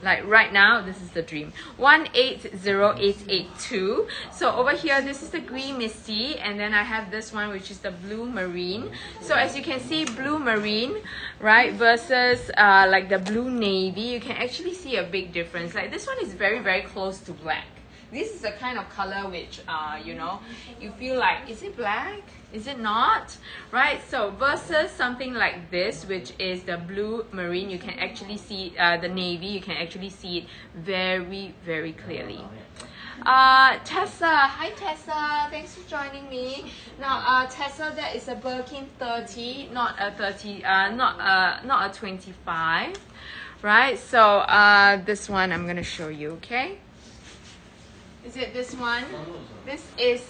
Like right now, this is the dream. 180882. So over here, this is the green misty, and then I have this one, which is the blue marine. So as you can see, blue marine, right, versus like the blue navy, you can actually see a big difference. Like this one is very, very close to black. This is the kind of color which, you know, you feel like, is it black? Is it not? Right? So versus something like this, which is the blue marine, you can actually see the navy, you can actually see it very, very clearly. Tessa, hi Tessa, thanks for joining me. Now, Tessa, that is a Birkin 30, not a 30, not a 25, right? So this one I'm gonna show you, okay? Is it this one? This is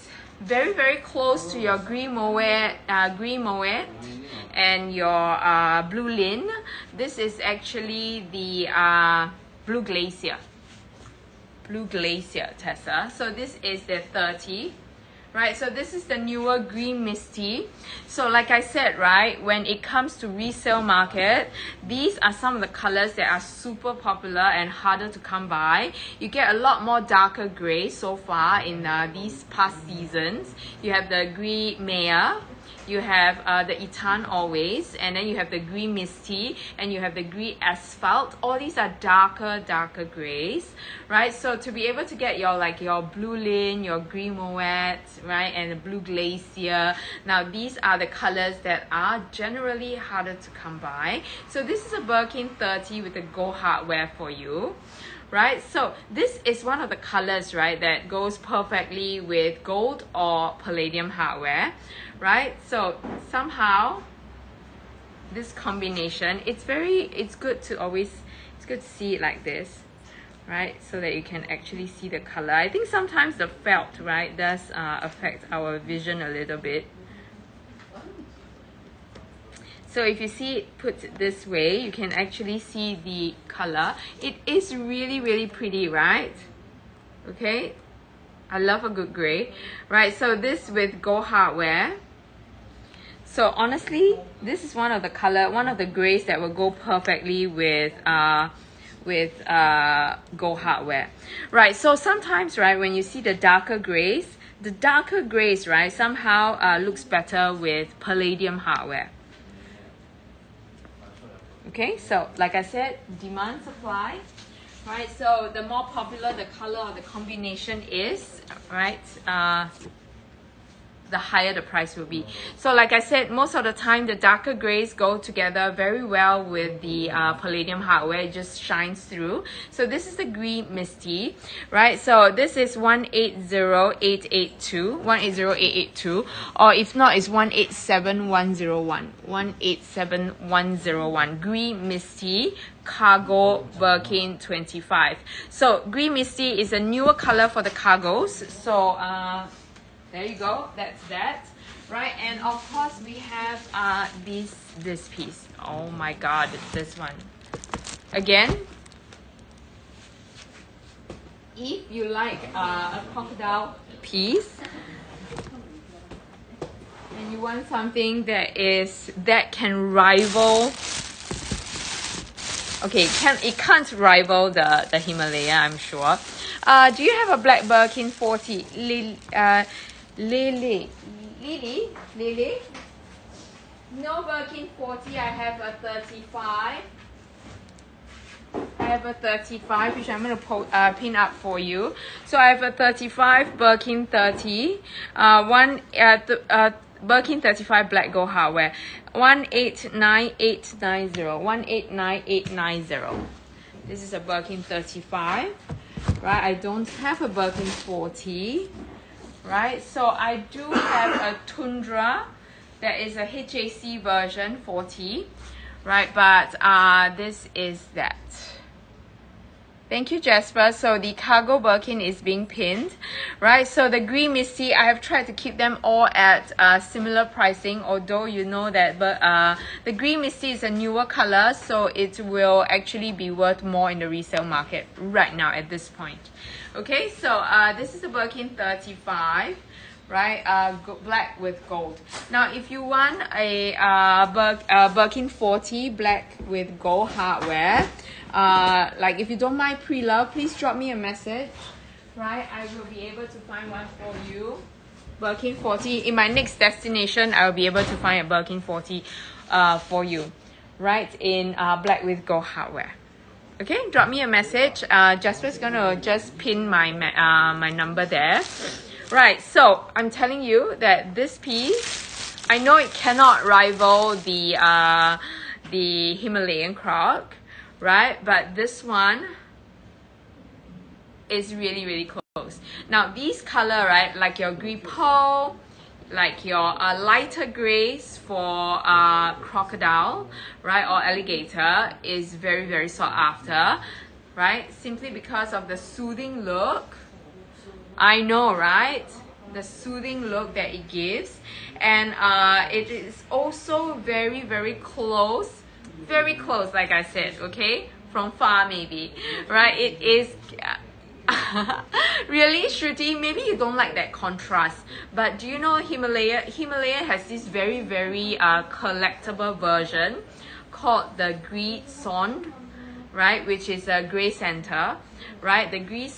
very, very close to your green moet and your blue lin. This is actually the blue glacier, Tessa. So this is the 30. Right, so this is the newer green misty. So like I said, right, when it comes to resale market, these are some of the colors that are super popular and harder to come by. You get a lot more darker gray so far in these past seasons. You have the green maya, you have the Itan always, and then you have the green misty, and you have the green asphalt. All these are darker grays, right? So to be able to get your blue lin, your green moet, right, and the blue glacier, now these are the colors that are generally harder to come by. So this is a Birkin 30 with the gold hardware for you. Right, so this is one of the colors, right, that goes perfectly with gold or palladium hardware, right? So somehow this combination, it's good to see it like this, right, so that you can actually see the color. I think sometimes the felt, right, does affect our vision a little bit. So if you see it put this way, you can actually see the color. It is really, really pretty, right? Okay, I love a good gray, right? So this with gold hardware. So honestly, this is one of the grays that will go perfectly with gold hardware, right? So sometimes, right, when you see the darker grays, right, somehow looks better with palladium hardware. Okay, so like I said, demand, supply, right? So the more popular the color or the combination is, right, the higher the price will be. So like I said, most of the time the darker grays go together very well with the palladium hardware. It just shines through. So this is the green misty, right? So this is 180882, or if not, it's 187101. 187101 green misty cargo Birkin 25. So green misty is a newer color for the cargos. So there you go, that's that, right? And of course we have this piece. Oh my god, this one again. If you like a crocodile piece and you want something that can rival, okay, it can't rival the Himalaya, I'm sure. Do you have a black Birkin 40? Lily. No Birkin 40. I have a 35. I have a 35, which I'm going to pin up for you. So I have a 35 Birkin 30. Birkin 35 black gold hardware. 189890. 189890. This is a Birkin 35. Right, I don't have a Birkin 40. right? So I do have a Tundra that is a HAC version 40, right? But this is that. Thank you, Jasper. So the cargo Birkin is being pinned, right? So the green misty, I have tried to keep them all at similar pricing, although you know that the green misty is a newer color, so it will actually be worth more in the resale market right now at this point. Okay, so this is a Birkin 35. Right, black with gold. Now, if you want a Birkin 40 black with gold hardware, like if you don't mind pre-love, please drop me a message. Right, I will be able to find one for you. Birkin 40. In my next destination, I will be able to find a Birkin 40 for you. Right, in black with gold hardware. Okay, drop me a message. Jasper's gonna just pin my my number there. Right, so I'm telling you that this piece, I know it cannot rival the Himalayan croc, right? But this one is really, really close. Now, these color, right, like your gris pearl, like your lighter grays for crocodile, right, or alligator is very, very sought after, right? Simply because of the soothing look. I know, right? The soothing look that it gives. And it is also very, very close. Very close, like I said, okay? From far, maybe. Right? It is... really, Shruti, maybe you don't like that contrast. But do you know Himalaya has this very, very collectible version called the Gris Sonde, right? Which is a grey center. Right, the Gris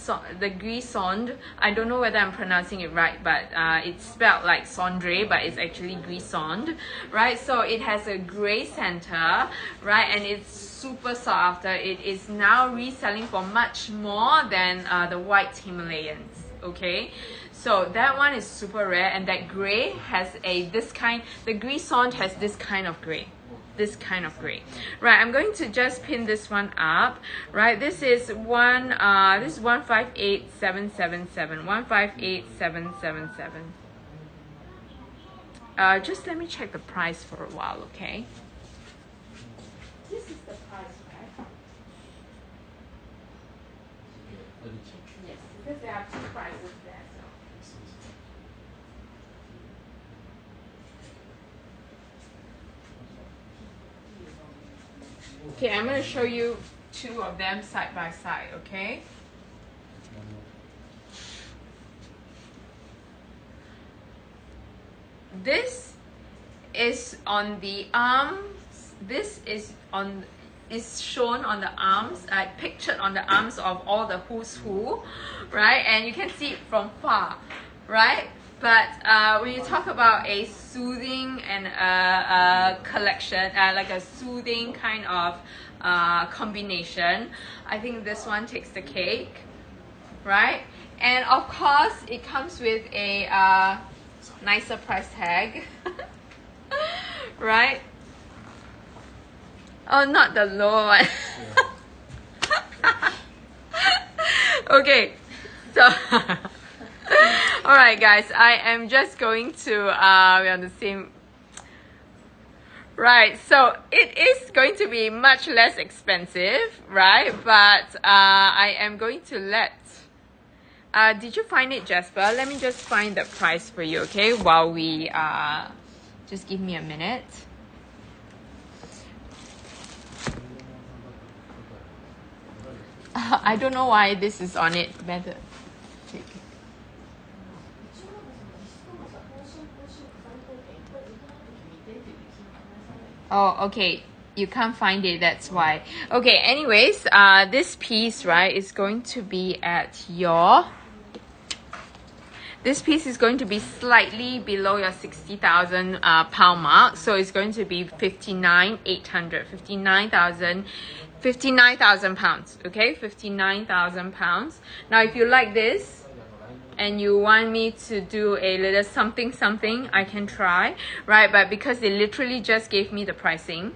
Sonde, I don't know whether I'm pronouncing it right, but it's spelled like Sondre, but it's actually Gris Sonde, right? So it has a grey center, right, and it's super sought after. It is now reselling for much more than the white Himalayans, okay? So that one is super rare, and that grey has the Gris Sonde has this kind of grey. This kind of gray. Right, I'm going to just pin this one up. Right, this is 158777. 158777. Just let me check the price for a while, okay? This is the price, right? Yes, because there are two prices there. Okay, I'm going to show you two of them side by side, okay? This is on the arms. This is shown on the arms, pictured on the arms of all the who's who, right? And you can see it from far, right? But when you talk about a soothing and a collection, like a soothing kind of combination, I think this one takes the cake, right? And of course, it comes with a nicer price tag, right? Oh, not the lower one. Okay, so... Alright guys, I am just going to, we're on the same, right, so it is going to be much less expensive, right, but I am going to did you find it, Jasper? Let me just find the price for you, okay, while we, just give me a minute. I don't know why this is on it, better. Oh, okay. You can't find it, that's why. Okay, anyways, this piece, right, is going to be at your... This piece is going to be slightly below your 60,000 pound mark. So it's going to be 59,800, 59,000 pounds, okay? 59,000 pounds. Now, if you like this, and you want me to do a little something, I can try, right? But because they literally just gave me the pricing,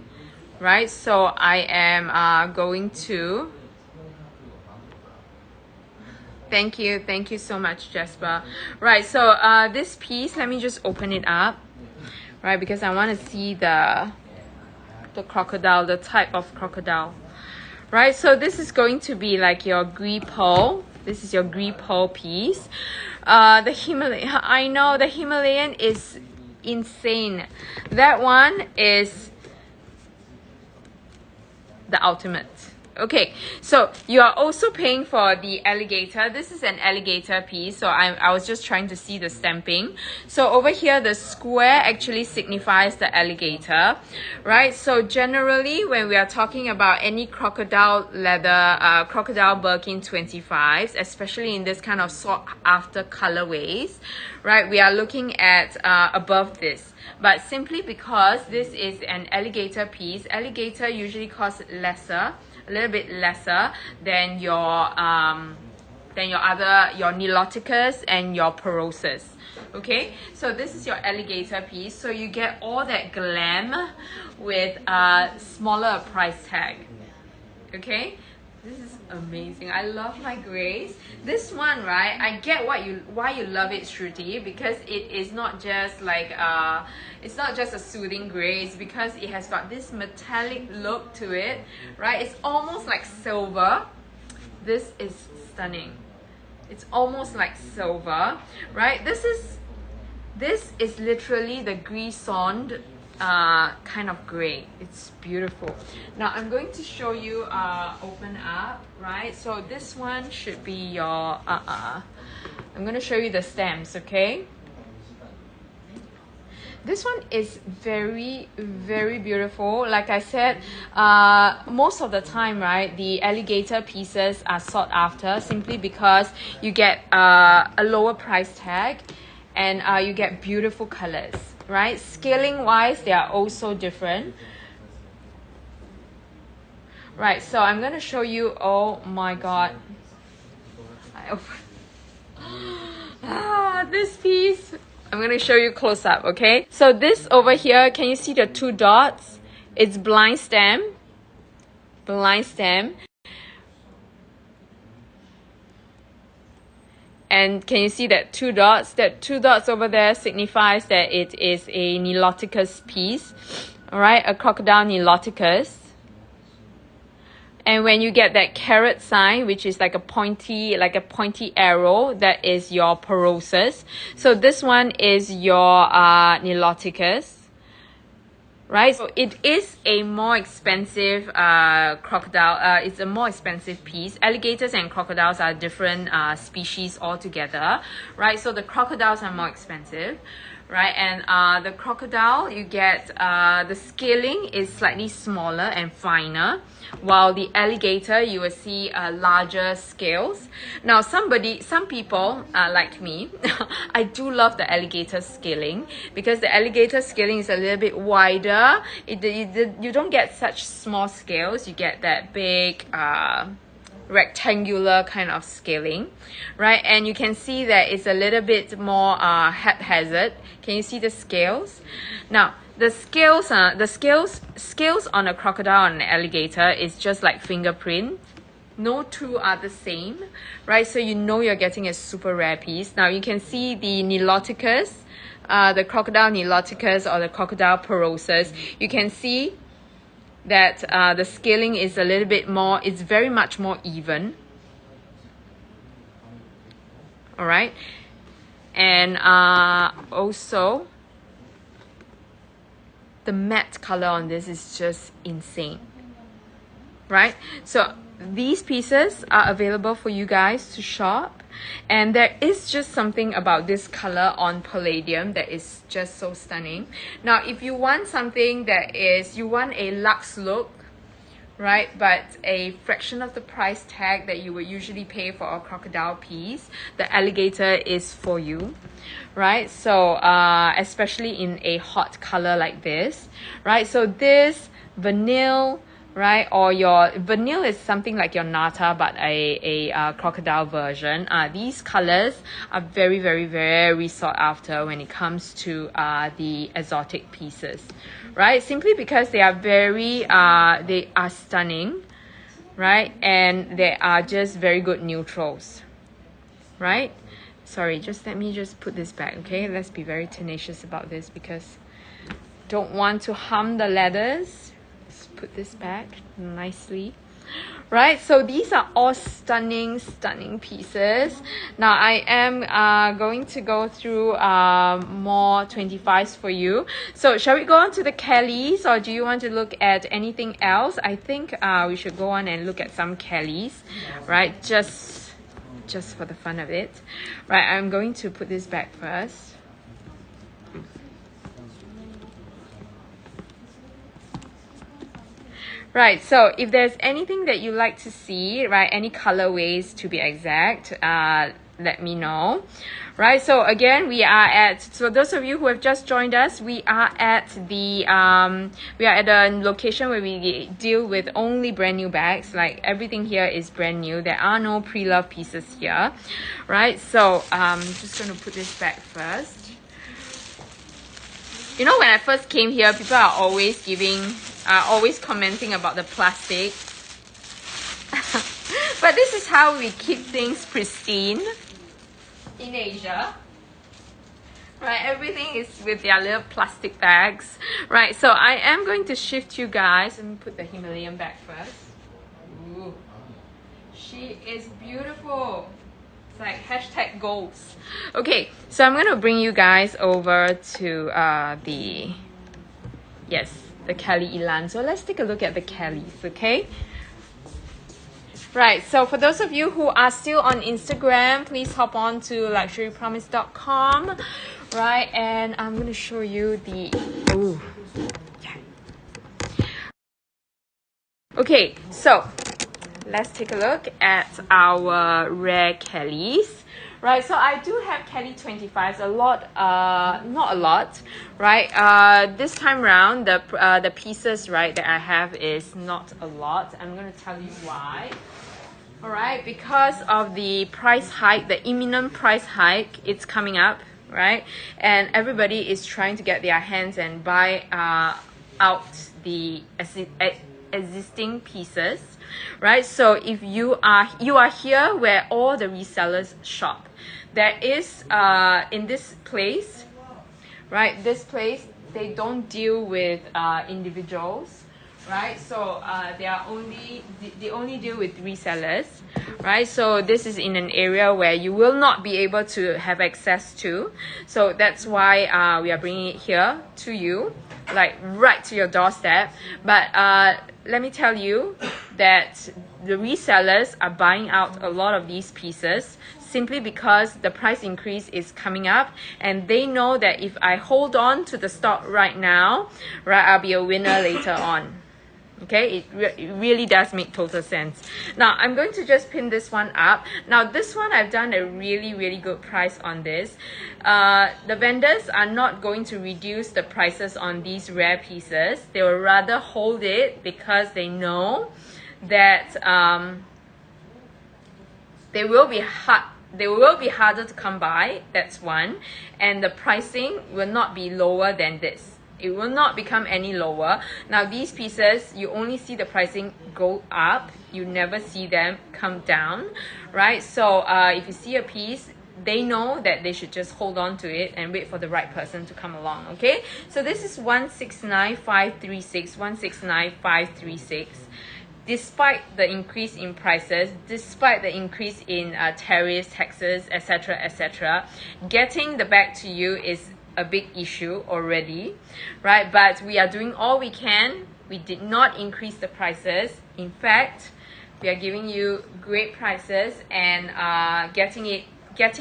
right? So I am going to... Thank you. Thank you so much, Jasper. Right, so this piece, let me just open it up, right, because I want to see the crocodile, the type of crocodile. Right, so this is going to be like your gris pearl. This is your gris pearl piece. The Himalayan, I know the Himalayan is insane. That one is the ultimate. Okay, so you are also paying for the alligator. This is an alligator piece, so I was just trying to see the stamping. So over here, the square actually signifies the alligator, right? So generally, when we are talking about any crocodile leather, crocodile Birkin 25s, especially in this kind of sought after colorways, right, we are looking at above this. But simply because this is an alligator piece, alligator usually costs lesser, a little bit lesser than your Niloticus and your Porosus. Okay, so this is your alligator piece. So you get all that glam with a smaller price tag. Okay, this is amazing. I love my grays. This one, right, I get why you love it, Shruti, because it is not just like it's not just a soothing gray. It's because it has got this metallic look to it, right? It's almost like silver. This is stunning. It's almost like silver, right? This is literally the grisonde kind of gray. It's beautiful. Now I'm going to show you open up, right? So this one should be your I'm going to show you the stamps, okay? This one is very, very beautiful. Like I said, most of the time, right, the alligator pieces are sought after simply because you get a lower price tag and you get beautiful colors, right? Scaling wise, they are also different. Right, so I'm going to show you, oh my god. This piece. I'm going to show you close up, okay? So this over here, can you see the two dots? It's blind stem. Blind stem. And can you see that two dots? That two dots over there signifies that it is a Niloticus piece. Alright, a crocodile Niloticus. And when you get that caret sign, which is like a pointy arrow, that is your Porosus. So this one is your Niloticus, right? So it is a more expensive crocodile. It's a more expensive piece. Alligators and crocodiles are different species altogether, right? So the crocodiles are more expensive, right? And the crocodile, you get the scaling is slightly smaller and finer, while the alligator, you will see larger scales. Now some people like me, I do love the alligator scaling because the alligator scaling is a little bit wider. You don't get such small scales. You get that big rectangular kind of scaling, right? And you can see that it's a little bit more haphazard. Can you see the scales? Now the scales on a crocodile and an alligator is just like fingerprint. No two are the same, right? So you know you're getting a super rare piece. Now you can see the Niloticus, the crocodile Niloticus or the crocodile Porosus. You can see that the scaling is a little bit more, it's very much more even. All right. And also the matte color on this is just insane, right? So these pieces are available for you guys to shop, and there is just something about this color on palladium that is just so stunning. Now if you want something that is, you want a luxe look, right, but a fraction of the price tag that you would usually pay for a crocodile piece, the alligator is for you, right? So especially in a hot color like this, right? So this vanille, right, or your vanille is something like your nata but a crocodile version. These colors are very, very, very sought after when it comes to the exotic pieces, right? Simply because they are very they are stunning, right? And they are just very good neutrals. right? Sorry, let me put this back, okay? Let's be very tenacious about this because don't want to harm the leathers. Let's put this back nicely. Right, so these are all stunning pieces. Now I am going to go through more 25s for you. So shall we go on to the Kellys, or do you want to look at anything else? I think we should go on and look at some Kellys, right? Just for the fun of it. Right, I'm going to put this back first. Right, so if there's anything that you like to see, right, any colorways to be exact, let me know. Right, so again, so those of you who have just joined us, we are at a location where we deal with only brand new bags. Like everything here is brand new. There are no pre-loved pieces here. Right, so I'm just going to put this back first. You know, when I first came here, people are always commenting about the plastic. But this is how we keep things pristine in Asia. Right, everything is with their little plastic bags. Right, so I am going to shift you guys. Let me put the Himalayan back first. Ooh. She is beautiful. It's like hashtag goals. Okay, so I'm going to bring you guys over to the Kelly Elan. So let's take a look at the Kellys, okay? Right, so for those of you who are still on Instagram, please hop on to luxurypromise.com, right? And I'm going to show you Okay, so let's take a look at our rare Kellys. Right, so I do have Kelly 25s, not a lot, right? This time around, the pieces, right, that I have is not a lot. I'm going to tell you why. All right, because of the price hike, the imminent price hike, it's coming up, right? And everybody is trying to get their hands and buy out the existing pieces, right? So if you are here where all the resellers shop, there is in this place, right? This place, they don't deal with individuals, right? So they only deal with resellers, right? So this is in an area where you will not be able to have access to. So that's why we are bringing it here to you, like right to your doorstep. But let me tell you that the resellers are buying out a lot of these pieces simply because the price increase is coming up, and they know that if I hold on to the stock right now, right, I'll be a winner later on. Okay, it really does make total sense. Now I'm going to just pin this one up. Now this one, I've done a really good price on this. The vendors are not going to reduce the prices on these rare pieces. They will rather hold it because they know that they will be harder to come by. That's one, and the pricing will not be lower than this. It will not become any lower. Now these pieces, you only see the pricing go up, you never see them come down, right? So if you see a piece, they know that they should just hold on to it and wait for the right person to come along. Okay, so this is 169536, 169536. Despite the increase in prices, despite the increase in tariffs, taxes, etc., getting the bag to you is a big issue already, right? But we are doing all we can. We did not increase the prices. In fact, we are giving you great prices and getting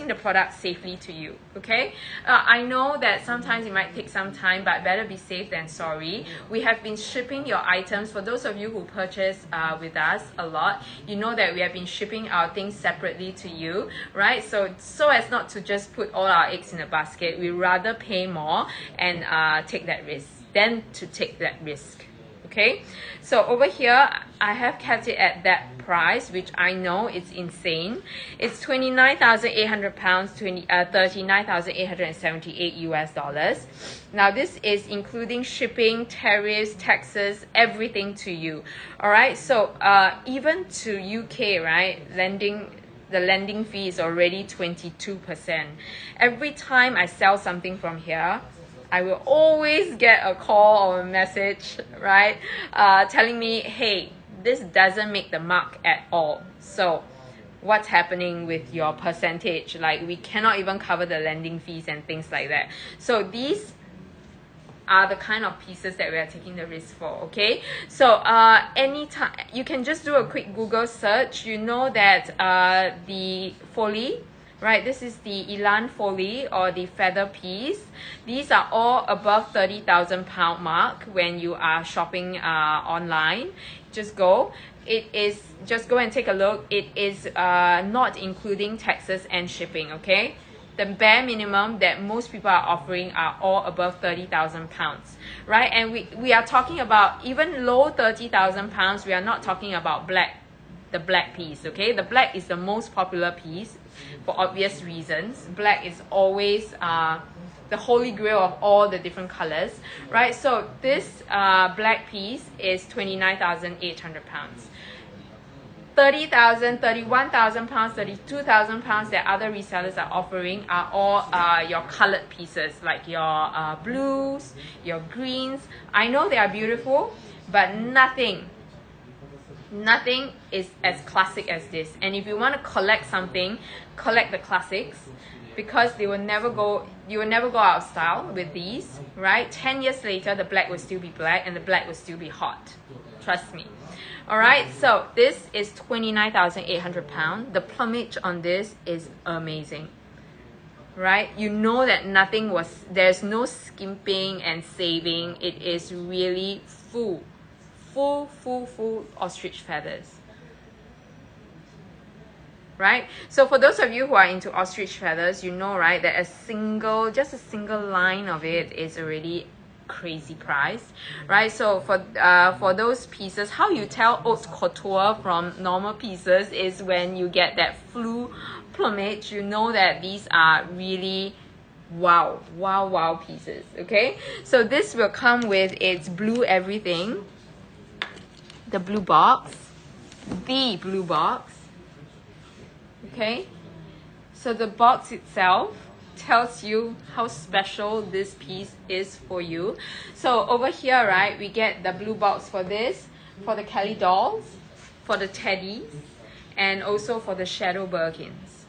the product safely to you. Okay, I know that sometimes it might take some time, but better be safe than sorry. We have been shipping your items. For those of you who purchase with us a lot, you know that we have been shipping our things separately to you, right? So as not to just put all our eggs in a basket, we rather pay more and take that risk than to take that risk. Okay, so over here I have kept it at that price, which I know it's insane. It's 29,800 pounds, 39,878 US dollars. Now this is including shipping, tariffs, taxes, everything to you. All right, so even to UK, right, landing the landing fee is already 22%. Every time I sell something from here, I will always get a call or a message, right? Telling me, hey, this doesn't make the mark at all. So what's happening with your percentage? Like, we cannot even cover the landing fees and things like that. So these are the kind of pieces that we are taking the risk for, okay? So anytime, you can just do a quick Google search. You know that the foley, right? This is the Elan foley or the feather piece. These are all above 30,000 pound mark when you are shopping online. Just go. It is, just go and take a look. It is not including taxes and shipping, okay? The bare minimum that most people are offering are all above 30,000 pounds, right? And we are talking about even low 30,000 pounds. We are not talking about the black piece, okay? The black is the most popular piece for obvious reasons. Black is always the holy grail of all the different colors, right? So this black piece is 29,800 pounds. 30,000, 31,000 pounds, 32,000 pounds that other resellers are offering are all your colored pieces, like your blues, your greens. I know they are beautiful, but nothing is as classic as this. And if you want to collect something, collect the classics, because they will never go, you will never go out of style with these, right? 10 years later, the black will still be black and the black will still be hot. Trust me. All right, so this is 29,800 pounds. The plumage on this is amazing, right? You know that nothing was, there's no skimping and saving. It is really full ostrich feathers, right? So for those of you who are into ostrich feathers, you know, right, that just a single line of it is already crazy price, right? So for those pieces, how you tell haute couture from normal pieces is when you get that flue plumage. You know that these are really wow pieces, okay? So this will come with its blue everything, the blue box, okay? So the box itself tells you how special this piece is for you. So over here, right, we get the blue box for this, for the Kelly dolls, for the teddies, and also for the shadow Birkins.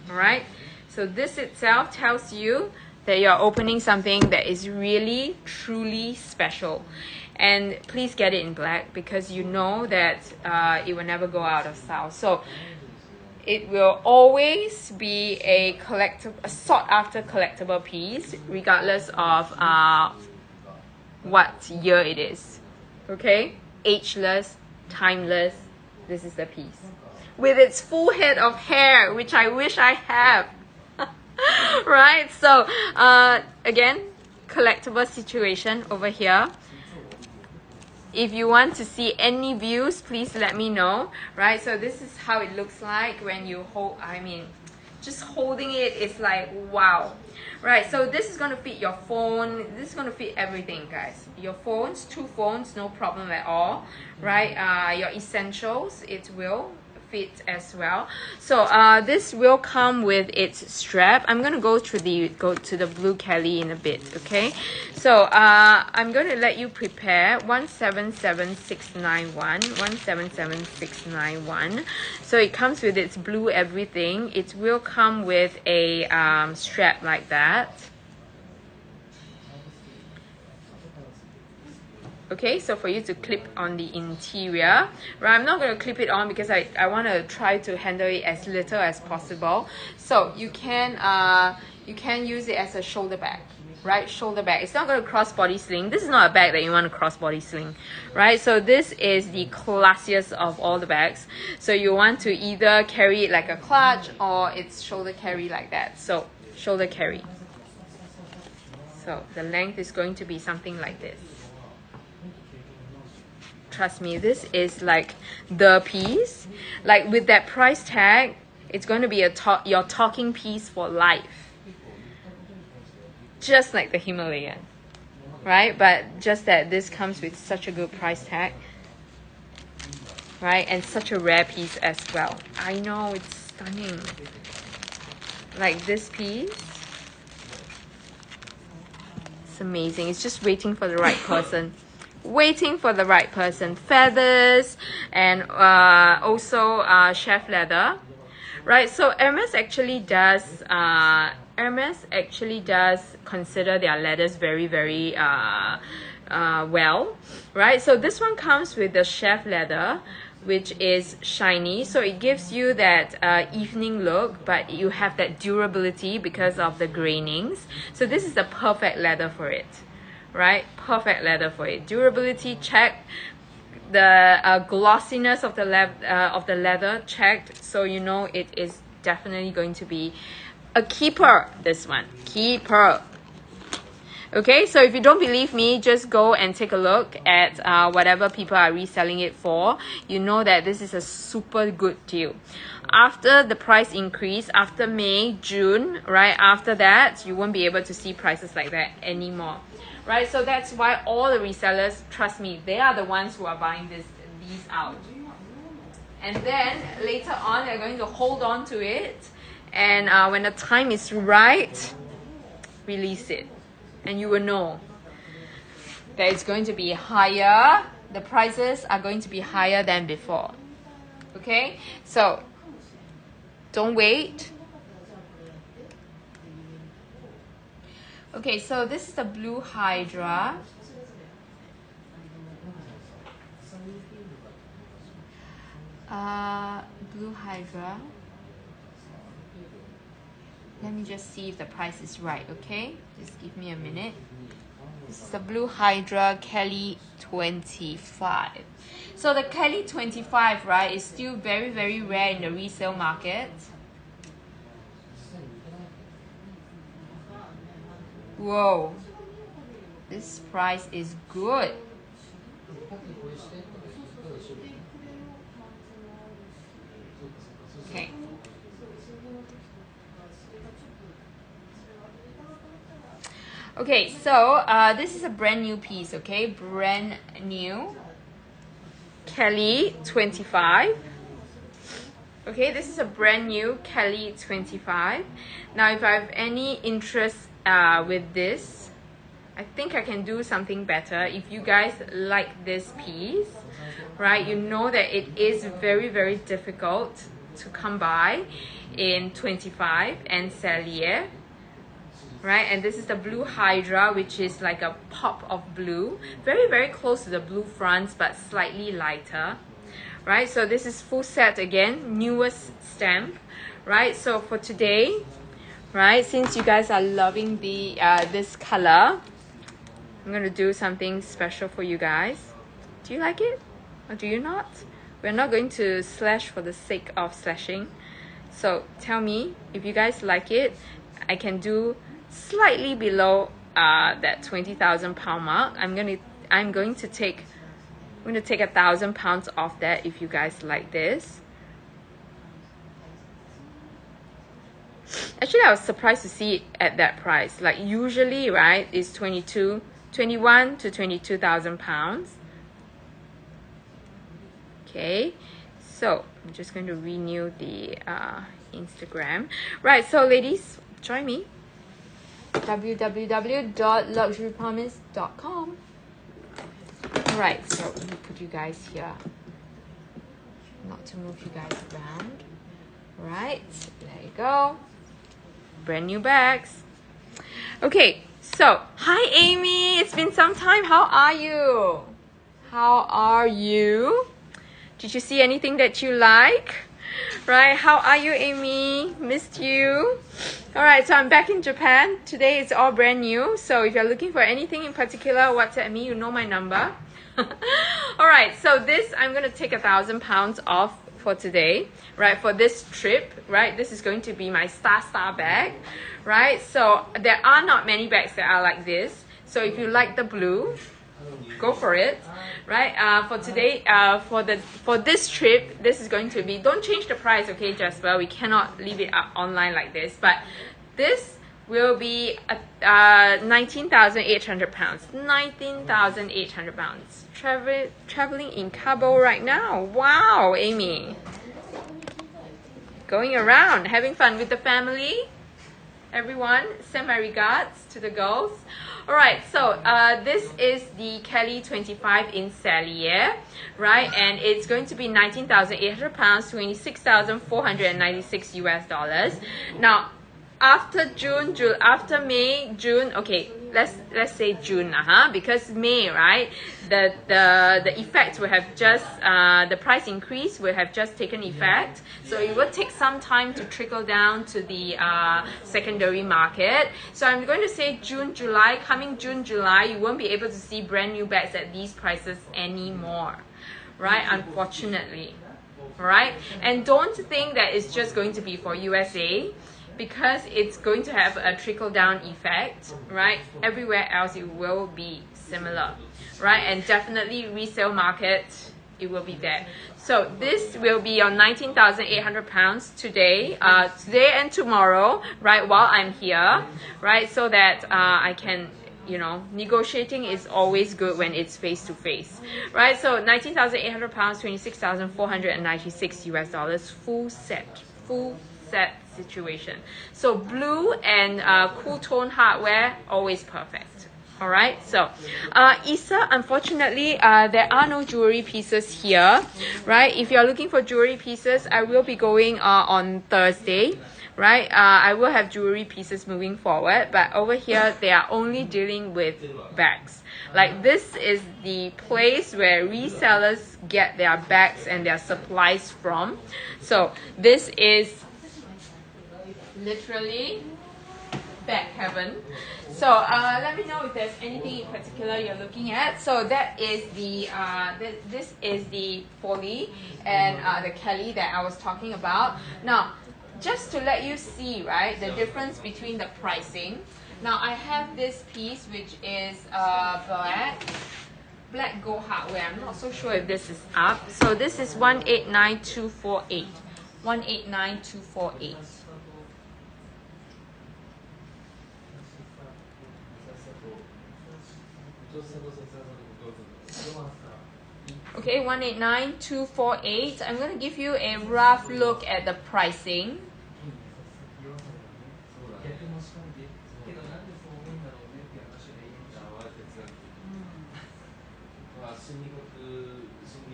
All right, so this itself tells you that you're opening something that is really truly special. And please get it in black, because you know that it will never go out of style. So it will always be a sought after collectible piece, regardless of what year it is. Okay? Ageless, timeless. This is the piece. With its full head of hair, which I wish I have. Right? So, again, collectible situation over here. If you want to see any views, please let me know, right? So this is how it looks like when you hold, I mean, just holding it is like, wow. Right, so this is going to fit your phone. This is going to fit everything, guys. Your phones, 2 phones, no problem at all, right? Your essentials, it will fit as well. So this will come with its strap. I'm going to go to the blue Kelly in a bit, okay? So I'm going to let you prepare 177691. 177691. So it comes with its blue everything. It will come with a strap like that. Okay, so for you to clip on the interior, right? I'm not going to clip it on because I want to try to handle it as little as possible. So you can use it as a shoulder bag, right? Shoulder bag. It's not going to cross body sling. This is not a bag that you want to cross body sling, right? So this is the classiest of all the bags. So you want to either carry it like a clutch or it's shoulder carry like that. So shoulder carry. So the length is going to be something like this. Trust me, this is like the piece. Like with that price tag, it's going to be your talking piece for life. Just like the Himalayan, right? But just that this comes with such a good price tag. right? And such a rare piece as well. I know, it's stunning. Like this piece, it's amazing. It's just waiting for the right person. Waiting for the right person. Feathers and also chef leather, right? So Hermès actually does consider their leathers very well, right? So this one comes with the chef leather, which is shiny, so it gives you that evening look, but you have that durability because of the grainings. So this is the perfect leather for it, right? Perfect leather for it. Durability check, the glossiness of the leather checked, so you know it is definitely going to be a keeper. This one, keeper. Okay, so if you don't believe me, just go and take a look at whatever people are reselling it for. You know that this is a super good deal. After the price increase, after May, June, right after that, you won't be able to see prices like that anymore, right? So that's why all the resellers, trust me, they are the ones who are buying these out. And then later on, they're going to hold on to it, and when the time is right, release it. And you will know that it's going to be higher. The prices are going to be higher than before. Okay, so don't wait. Okay, so this is the Blue Hydra. Blue Hydra. Let me just see if the price is right, okay? Just give me a minute. This is the Blue Hydra Kelly 25. So the Kelly 25, right, is still very rare in the resale market. Whoa. This price is good. Okay. Okay, so this is a brand new piece, okay? Brand new. Kelly 25. Okay, this is a brand new Kelly 25. Now, if I have any interest with this, I think I can do something better. If you guys like this piece, right, you know that it is very difficult to come by in 25 and Cellier. Right, and this is the Blue Hydra, which is like a pop of blue, very close to the blue fronts but slightly lighter, right? So this is full set again, newest stamp, right? So for today, right, since you guys are loving the this color, I'm gonna do something special for you guys. Do you like it or do you not? We're not going to slash for the sake of slashing, so tell me if you guys like it. I can do slightly below that 20,000 pound mark. I'm going to take 1,000 pounds off that if you guys like this. Actually, I was surprised to see it at that price. Like usually, right, it's 21 to 22,000 pounds. Okay, so I'm just going to renew the Instagram. Right, so ladies, join me. www.luxurypromise.com. Alright, so let me put you guys here, not to move you guys around. Right, there you go. Brand new bags. Okay, so hi Amy, it's been some time. How are you? How are you? Did you see anything that you like? Right, how are you, Amy? Missed you. All right, so I'm back in Japan. Today is all brand new. So if you're looking for anything in particular, WhatsApp me. You know my number. All right, so this, I'm going to take 1,000 pounds off for today, right? For this trip, right? This is going to be my star bag, right? So there are not many bags that are like this. So if you like the blue, go for it, right? For today, for this trip, this is going to be, don't change the price, okay, Jasper? We cannot leave it up online like this, but this will be 19,800 pounds. 19,800 pounds. Traveling in Cabo right now. Wow, Amy. Going around, having fun with the family. Everyone, send my regards to the girls. Alright, so this is the Kelly 25 in Salier, right? And it's going to be 19,800 pounds, 26,496 US dollars. Now, after June, after May, June, okay, let's say June, because May, right? The effect will have just the price increase will have just taken effect, so it will take some time to trickle down to the secondary market. So I'm going to say June, July. Coming June, July, you won't be able to see brand new bags at these prices anymore, right? Unfortunately, right? And don't think that it's just going to be for USA, because it's going to have a trickle-down effect, right? Everywhere else it will be similar, right? And definitely resale market, it will be there. So this will be on 19,800 pounds today, today and tomorrow, right? While I'm here, right? So that I can, you know, negotiating is always good when it's face-to-face, right? So 19,800 pounds, 26,496 US dollars, full set situation. So blue and cool tone hardware, always perfect. All right, so Issa, unfortunately there are no jewelry pieces here, right? If you're looking for jewelry pieces, I will be going on Thursday, right? I will have jewelry pieces moving forward, but over here they are only dealing with bags. Like, this is the place where resellers get their bags and their supplies from. So this is literally bag heaven. So let me know if there's anything in particular you're looking at. So that is the this is the Foley and the Kelly that I was talking about. Now, just to let you see, right, the difference between the pricing. Now I have this piece which is black gold hardware. I'm not so sure if this is up. So this is 189248. 189248. Okay, 189248. I'm going to give you a rough look at the pricing.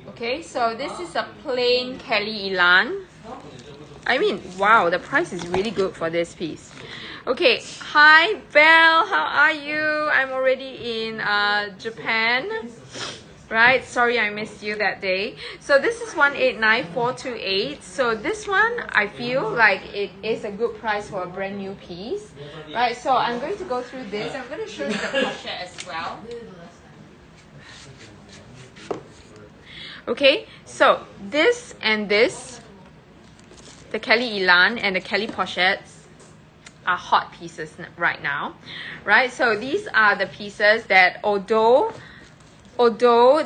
Okay, so this is a plain Kelly Elan. I mean, wow, the price is really good for this piece. Okay, hi Belle, how are you? I'm already in Japan, right? Sorry I missed you that day. So this is 189428. So this one, I feel like it is a good price for a brand new piece, right? So I'm going to go through this. I'm going to show you the pochette as well. Okay, so this and this, the Kelly Elan and the Kelly pochettes, are hot pieces right now, right? So these are the pieces that although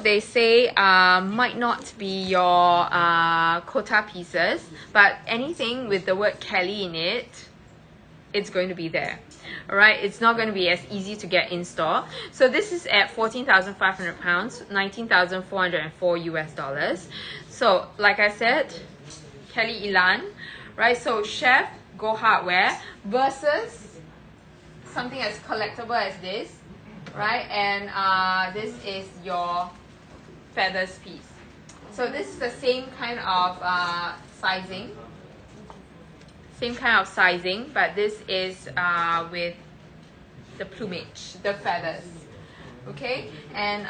they say might not be your quota pieces, but anything with the word Kelly in it, it's going to be there. All right, it's not going to be as easy to get in store. So this is at 14,500 pounds, 19,404 US dollars. So like I said, Kelly Elan, right? So chef gold hardware versus something as collectible as this, right? And this is your feathers piece. So this is the same kind of sizing. Same kind of sizing, but this is with the plumage, the feathers. Okay, and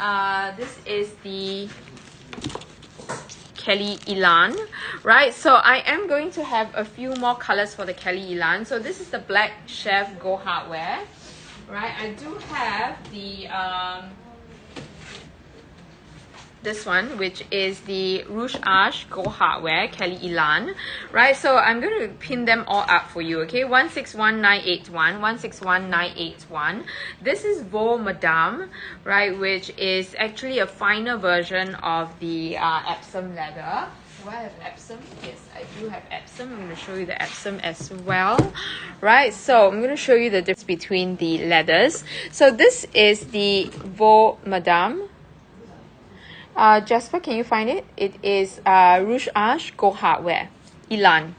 this is the Kelly Elan, right? So I am going to have a few more colors for the Kelly Elan. So this is the black chef gold hardware, right? I do have the this one, which is the Rouge Arche gold hardware Kelly Elan, right? So I'm going to pin them all up for you, okay? 161981, 161981. This is Vaux Madame, right? Which is actually a finer version of the Epsom leather, Do I have Epsom? Yes, I do have Epsom. I'm going to show you the Epsom as well. Right, so I'm going to show you the difference between the leathers. So this is the Vaux Madame. Jasper, can you find it? It is Rouge Arche Gold Hardware, Elan.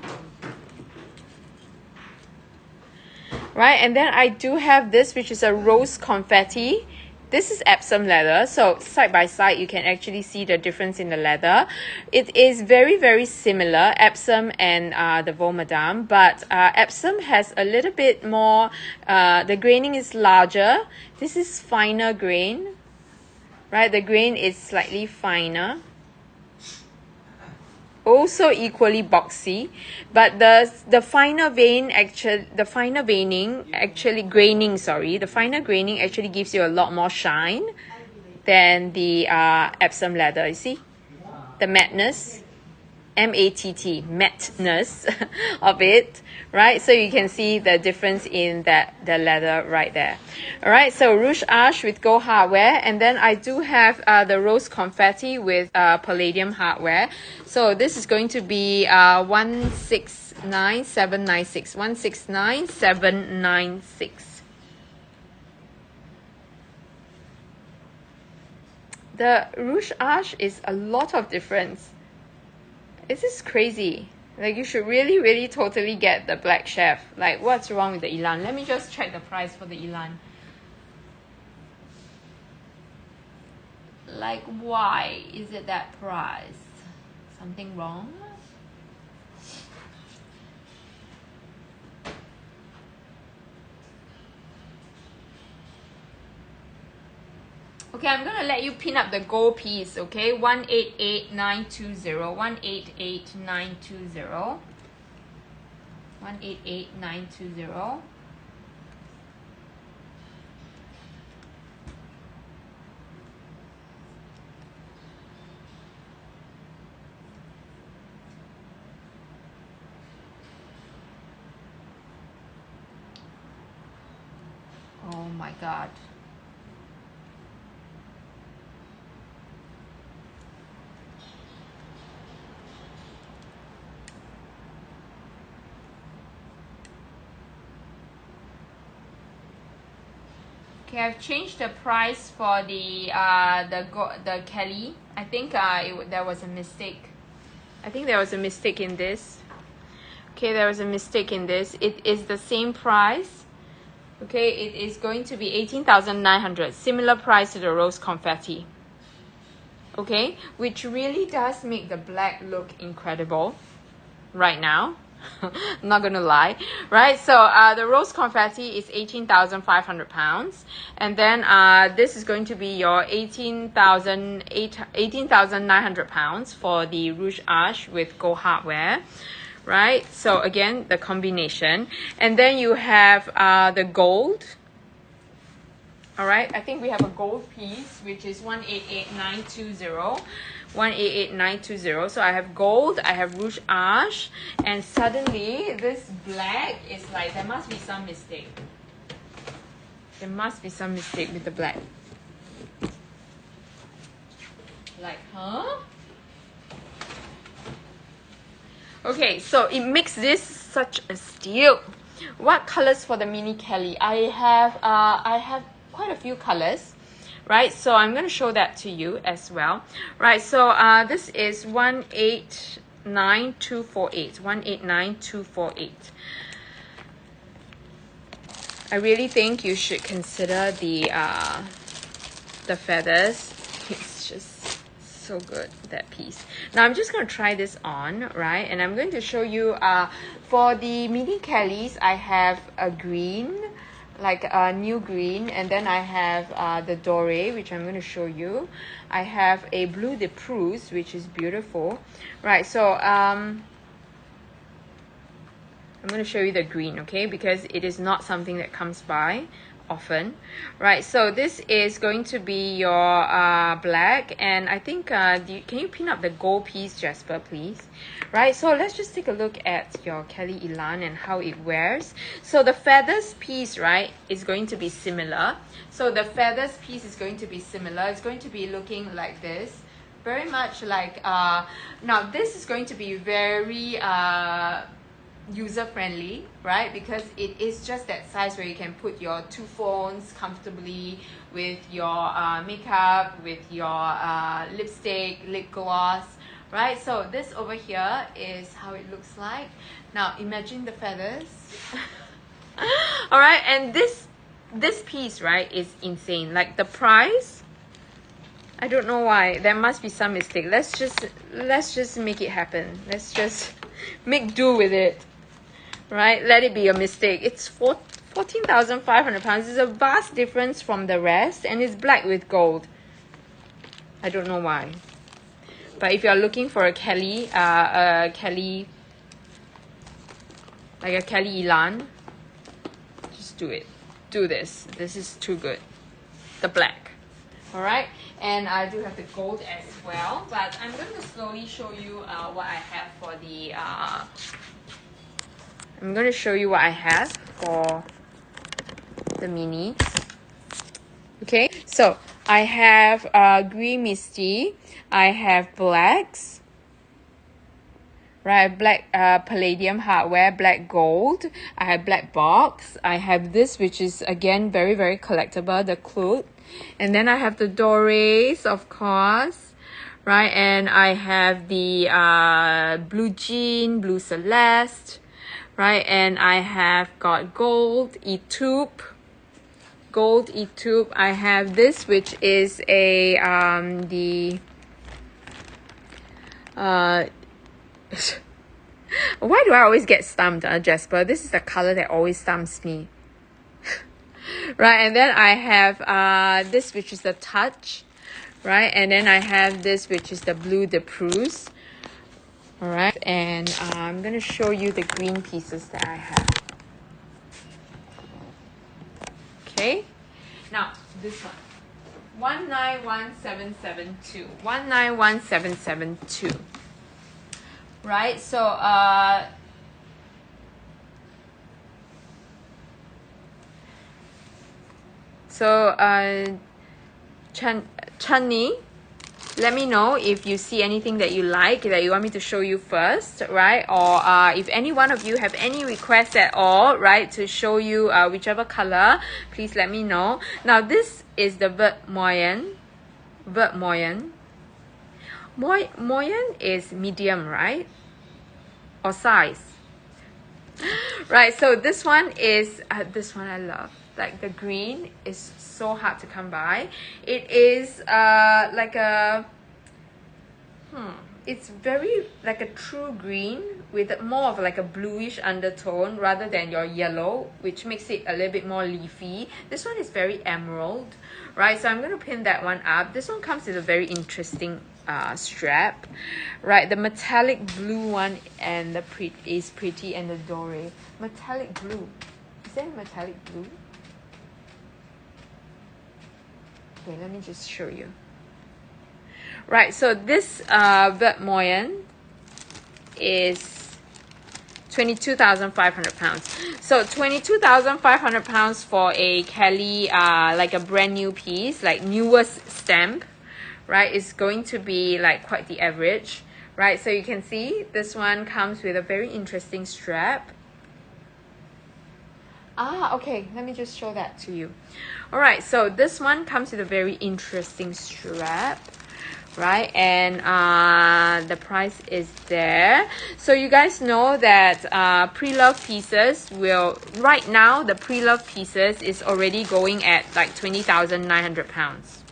Right, and then I do have this, which is a Rose Confetti. This is Epsom leather, so side by side you can actually see the difference in the leather. It is very, very similar, Epsom and the Vaux Madame, but Epsom has a little bit more, the graining is larger. This is finer grain, right? The grain is slightly finer. Also equally boxy, but the finer graining actually gives you a lot more shine than the Epsom leather. You see the mattness, M-A-T-T, mattness of it, right? So you can see the difference in the leather right there. All right, so Rouge Arche with gold hardware, and then I do have the Rose Confetti with palladium hardware. So this is going to be 169796. 169796. The Rouge Arche is a lot of difference. This is crazy. Like, you should really totally get the Black Chef. Like, what's wrong with the Elan? Let me just check the price for the Elan. Like, why is it that price? Something wrong? Okay, I'm gonna let you pin up the gold piece, okay? 188920, 188920, 188920. Oh my God. Okay, I've changed the price for the Kelly. I think there was a mistake. I think there was a mistake in this. Okay, there was a mistake in this. It is the same price. Okay, it is going to be 18,900. Similar price to the Rose Confetti. Okay, which really does make the black look incredible right now. I'm not gonna lie, right? So the Rose Confetti is 18,500 pounds, and then this is going to be your 18,900 pounds for the Rouge Arche with gold hardware, right? So again, the combination, and then you have the gold. All right, I think we have a gold piece, which is 188920. 188920. So I have gold, I have Rouge Arche, and suddenly this black is like, there must be some mistake. There must be some mistake with the black. Like, huh? Okay, so it makes this such a steal. What colors for the mini Kelly? I have quite a few colors. Right, so I'm going to show that to you as well. Right, so this is 189248. 189248. I really think you should consider the feathers. It's just so good, that piece. Now I'm just going to try this on, right? And I'm going to show you for the mini Kellys, I have a green, like a new green, and then I have the doré, which I'm going to show you. I have a bleu de Prusse, which is beautiful, right? So I'm going to show you the green, okay, because it is not something that comes by often, right? So this is going to be your black, and I think can you pin up the gold piece, Jasper, please? Right, so let's just take a look at your Kelly Elan and how it wears. So the feathers piece, right, is going to be similar. So the feathers piece is going to be similar. It's going to be looking like this, very much like now this is going to be very user friendly, right? Because it is just that size where you can put your two phones comfortably with your makeup, with your lipstick, lip gloss, right? So this over here is how it looks like. Now imagine the feathers. All right, and this piece, right, is insane. Like the price, I don't know why. There must be some mistake. Let's just make it happen. Let's just make do with it. Right? Let it be a mistake. It's 14,500 pounds. It's a vast difference from the rest, and it's black with gold. I don't know why. But if you're looking for a Kelly, like a Kelly Elan, just do it. Do this. This is too good. The black. All right, and I do have the gold as well, but I'm going to slowly show you what I have for the I'm going to show you what I have for the mini. Okay, so I have green misty, I have blacks, right? Black palladium hardware, black gold. I have black box. I have this, which is again very, very collectible, the clue. And then I have the Dores, of course, right? And I have the blue jean, blue celeste, right? And I have got gold etoupe, gold etoupe. I have this, which is a why do I always get stumped, Jasper? This is the color that always stumps me. Right, and then I have this, which is the touch, right? And then I have this, which is the blue de Prusse. All right, and I'm going to show you the green pieces that I have. Okay, now this one. 191772. 191772. Right, so Chunny, let me know if you see anything that you like, that you want me to show you first, right? Or if any one of you have any requests at all, right, to show you whichever color, please let me know. Now this is the Vert Moyen. Vert Moyen. Moyen is medium, right? Or size. Right, so this one is, this one I love. Like the green is so hard to come by. It is like a, it's very like a true green with more of like a bluish undertone rather than your yellow, which makes it a little bit more leafy. This one is very emerald, right? So I'm going to pin that one up. This one comes with a very interesting strap, right? The metallic blue one and the is pretty, and the doré. Metallic blue. Is that metallic blue? Okay, let me just show you. Right, so this Vert Moyen is 22,500 pounds. So 22,500 pounds for a Kelly, like a brand new piece, like newest stamp, right? Is going to be like quite the average, right? So you can see this one comes with a very interesting strap. Okay, let me just show that to you. All right, so this one comes with a very interesting strap, right? And the price is there. So you guys know that pre-love pieces will, right now the pre-love pieces is already going at like 20,900 pounds.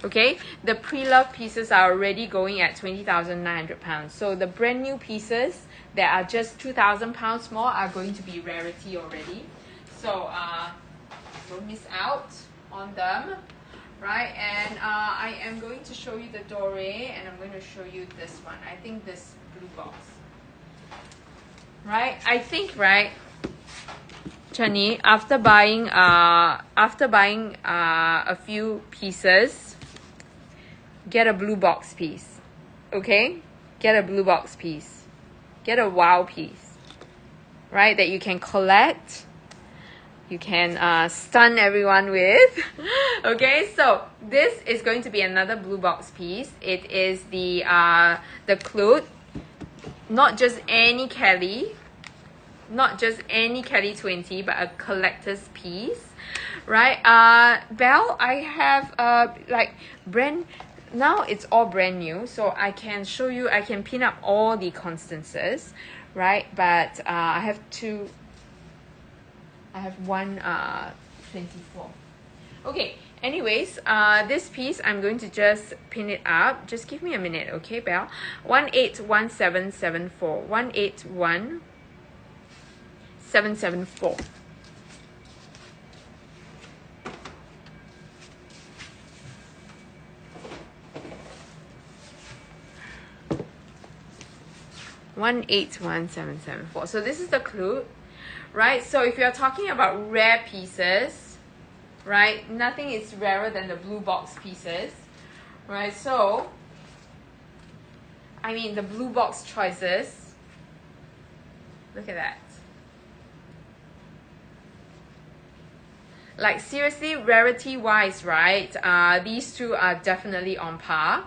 Okay, the pre-love pieces are already going at 20,900 pounds. So the brand new pieces that are just 2,000 pounds more are going to be rarity already. So don't miss out on them, right? And I am going to show you the doré, and I'm going to show you this one. I think this blue box, right? I think, right, Chani, after buying a few pieces, get a blue box piece, okay? Get a blue box piece. Get a wow piece, right? That you can collect. you can stun everyone with. Okay, so this is going to be another blue box piece. It is the Clute, not just any Kelly, not just any Kelly 20, but a collector's piece, right? Belle, I have like brand, now it's all brand new, so I can show you, I can pin up all the constances, right? But I have one 24. Okay, anyways, this piece I'm going to just pin it up. Just give me a minute, okay, Belle? 181774. 181774. So this is the Clute, right? So if you're talking about rare pieces, right, nothing is rarer than the blue box pieces, right? So I mean the blue box choices, look at that. Like seriously, rarity wise, right, these two are definitely on par,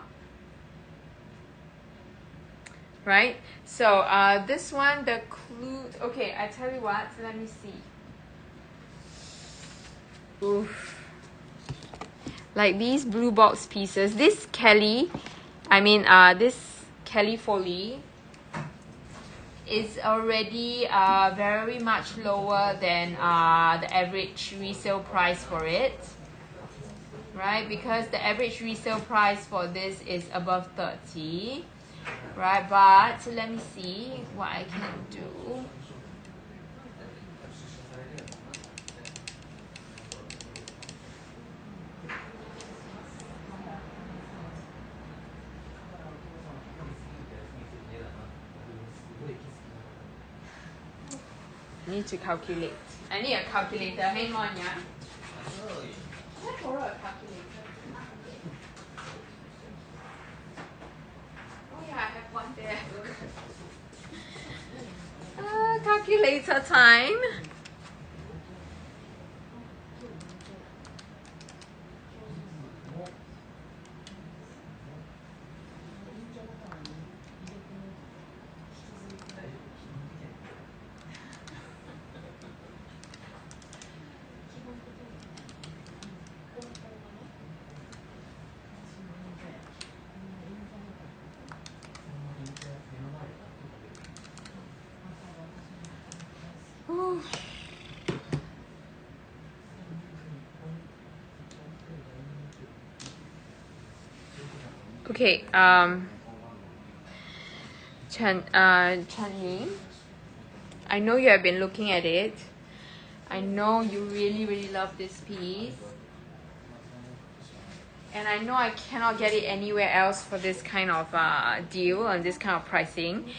right? So this one, the Clute, okay, I tell you what, let me see. Oof. Like these blue box pieces, this Kelly, I mean this Kelly Foley is already very much lower than the average resale price for it, right? Because the average resale price for this is above 30, right? But let me see what I can do. Need to calculate. I need a calculator. Hang on, yeah. Can I borrow a calculator? Oh yeah, I have one there. Calculator time. Okay, Chanyi, I know you have been looking at it. I know you really love this piece. And I know I cannot get it anywhere else for this kind of deal and this kind of pricing.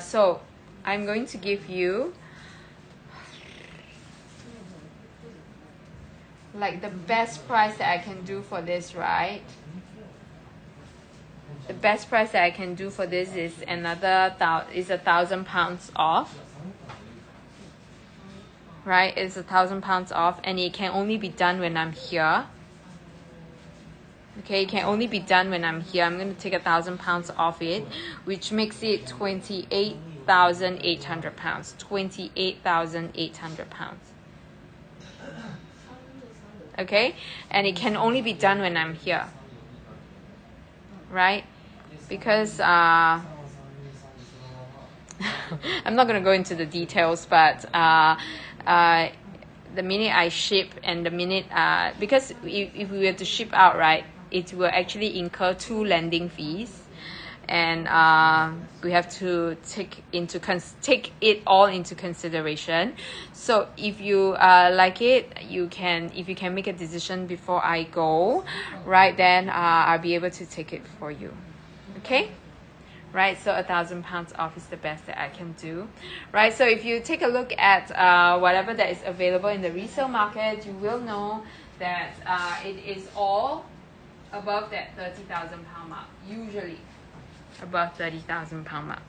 So I'm going to give you like the best price that I can do for this, right? The best price that I can do for this is another £1,000 off, right? It's £1,000 off, and it can only be done when I'm here. Okay, it can only be done when I'm here. I'm going to take £1,000 off it, which makes it £28,800. £28,800. Okay, and it can only be done when I'm here, right? Because I'm not going to go into the details, but the minute I ship and the minute because if we were to ship out, right, it will actually incur 2 landing fees, and we have to take it all into consideration. So if you like it, if you can make a decision before I go, right, then I'll be able to take it for you. Okay, right? So £1,000 off is the best that I can do, right? So if you take a look at whatever that is available in the resale market, you will know that it is all above that £30,000 mark, usually above £30,000 mark.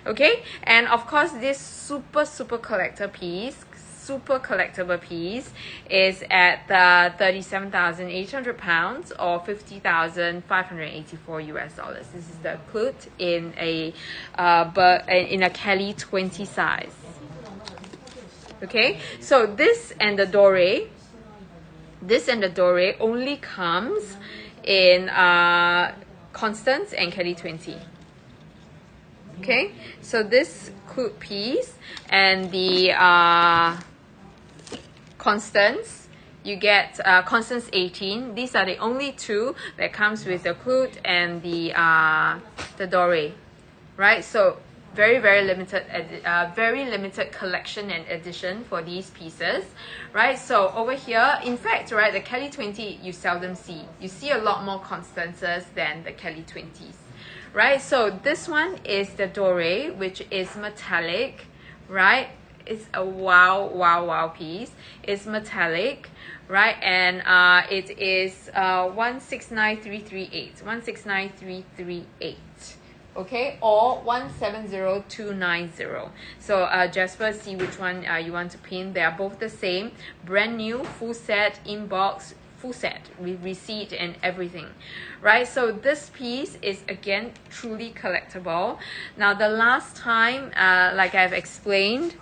Okay, and of course this super collector piece, super collectible piece is at 37,800 pounds or 50,584 US dollars. This is the clout in a Kelly 20 size. Okay, so this and the doré only comes in Constance and Kelly 20. Okay, so this clout piece and the Constance, you get Constance 18. These are the only two that comes with the clout and the doré, right? So very limited collection and edition for these pieces, right? So over here, in fact, right, the Kelly 20 you seldom see. You see a lot more Constances than the Kelly 20s, right? So this one is the doré, which is metallic, right? It's a wow piece. It's metallic, right? And it is 169338, 169338. Okay, or 170290. So Jasper, see which one you want to pin. They are both the same, brand new, full set, inbox, full set with receipt and everything, right? So this piece is again truly collectible. Now the last time, like I've explained,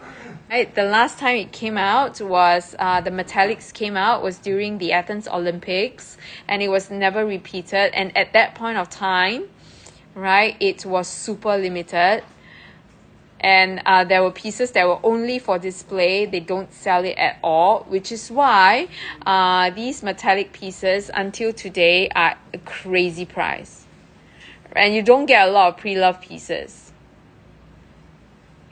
right, the last time it came out was the metallics came out was during the Athens Olympics, and it was never repeated. And at that point of time, right, it was super limited, and there were pieces that were only for display. They don't sell it at all, which is why these metallic pieces until today are a crazy price, and you don't get a lot of pre-loved pieces.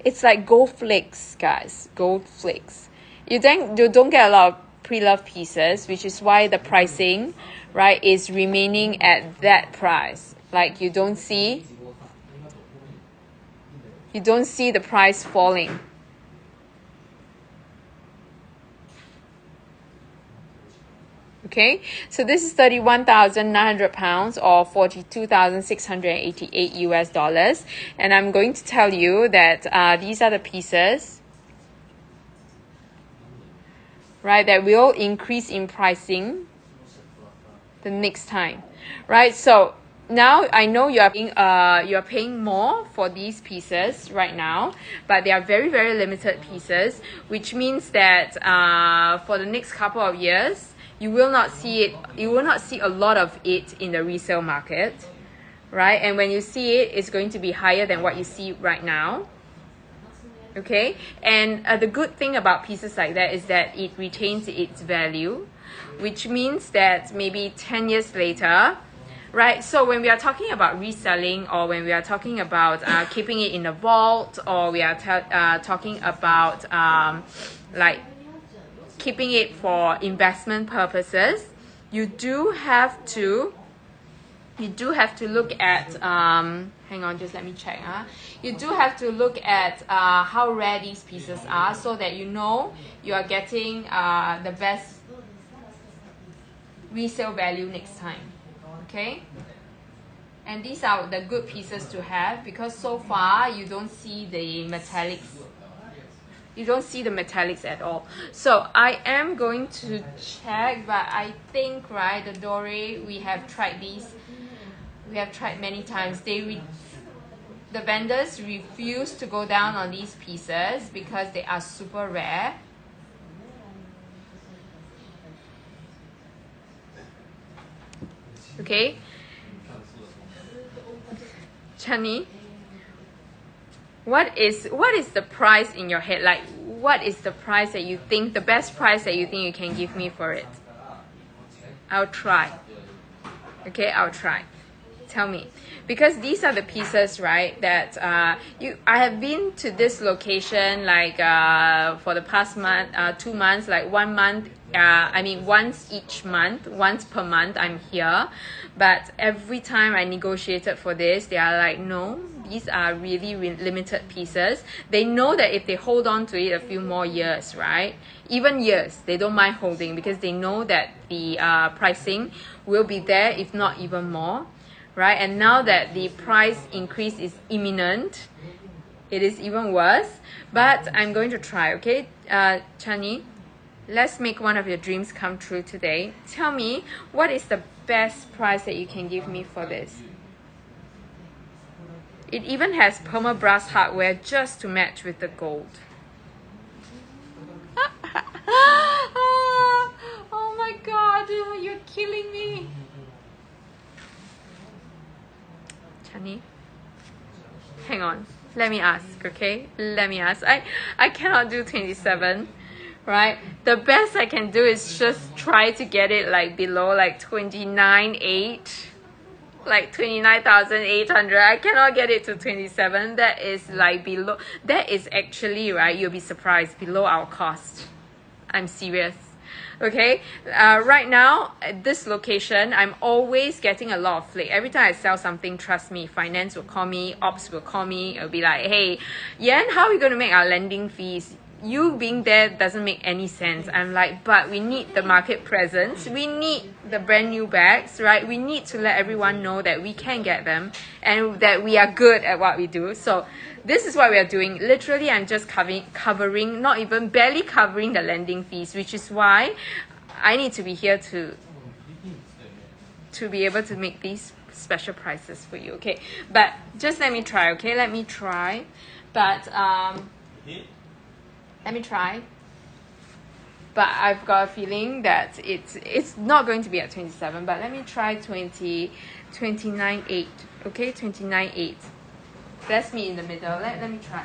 It's like gold flakes, guys, gold flakes. You don't get a lot of pre-loved pieces, which is why the pricing, right, is remaining at that price. Like you don't see the price falling. Okay, so this is 31,900 pounds or 42,688 US dollars, and I'm going to tell you that these are the pieces, right, that will increase in pricing the next time, right? So now I know you are paying more for these pieces right now, but they are very limited pieces, which means that for the next couple of years you will not see it. You will not see a lot of it in the resale market, right? And when you see it, it's going to be higher than what you see right now. Okay, and the good thing about pieces like that is that it retains its value, which means that maybe 10 years later, right? So when we are talking about reselling, or when we are talking about keeping it in a vault, or we are talking about like keeping it for investment purposes, you do have to look at hang on, just let me check. You do have to look at how rare these pieces are, so that you know you are getting the best resale value next time. Okay, and these are the good pieces to have, because so far you don't see the metallics. You don't see the metallics at all. So I am going to check, but I think, right, the doré, we have tried these. We have tried many times. The vendors refuse to go down on these pieces because they are super rare. Okay, Chani, what is the price in your head? Like, what is the price that you think, the best price that you think you can give me for it? I'll try. Okay, I'll try. Tell me, because these are the pieces, right, that I have been to this location like for the past month, 2 months, like 1 month. I mean, once each month, once per month I'm here, but every time I negotiated for this, they are like, no, these are really limited pieces. They know that if they hold on to it a few more years, right, even years, they don't mind holding, because they know that the pricing will be there, if not even more, right? And now that the price increase is imminent, it is even worse, but I'm going to try. Okay, Chani, let's make one of your dreams come true today. Tell me, what is the best price that you can give me for this? It even has perma brass hardware just to match with the gold. Oh my god, you're killing me. Chani, hang on. Let me ask, okay? Let me ask. I cannot do 27, right? The best I can do is just try to get it like below like 29.8, like 29,800. I cannot get it to 27. That is like below. That is actually, right? You'll be surprised, below our cost. I'm serious. Okay, right now at this location, I'm always getting a lot of flake. Every time I sell something, trust me, finance will call me, ops will call me. It'll be like, hey, Yan, how are we going to make our lending fees? You being there doesn't make any sense. I'm like, but we need the market presence. We need the brand new bags, right? We need to let everyone know that we can get them and that we are good at what we do. So this is what we are doing. Literally, I'm just covering, not even barely covering the lending fees, which is why I need to be here to be able to make these special prices for you. Okay, but just let me try. Okay, let me try. But let me try. But I've got a feeling that it's not going to be at 27. But let me try 29.8. Okay, 29.8. Let's meet in the middle. Let me try.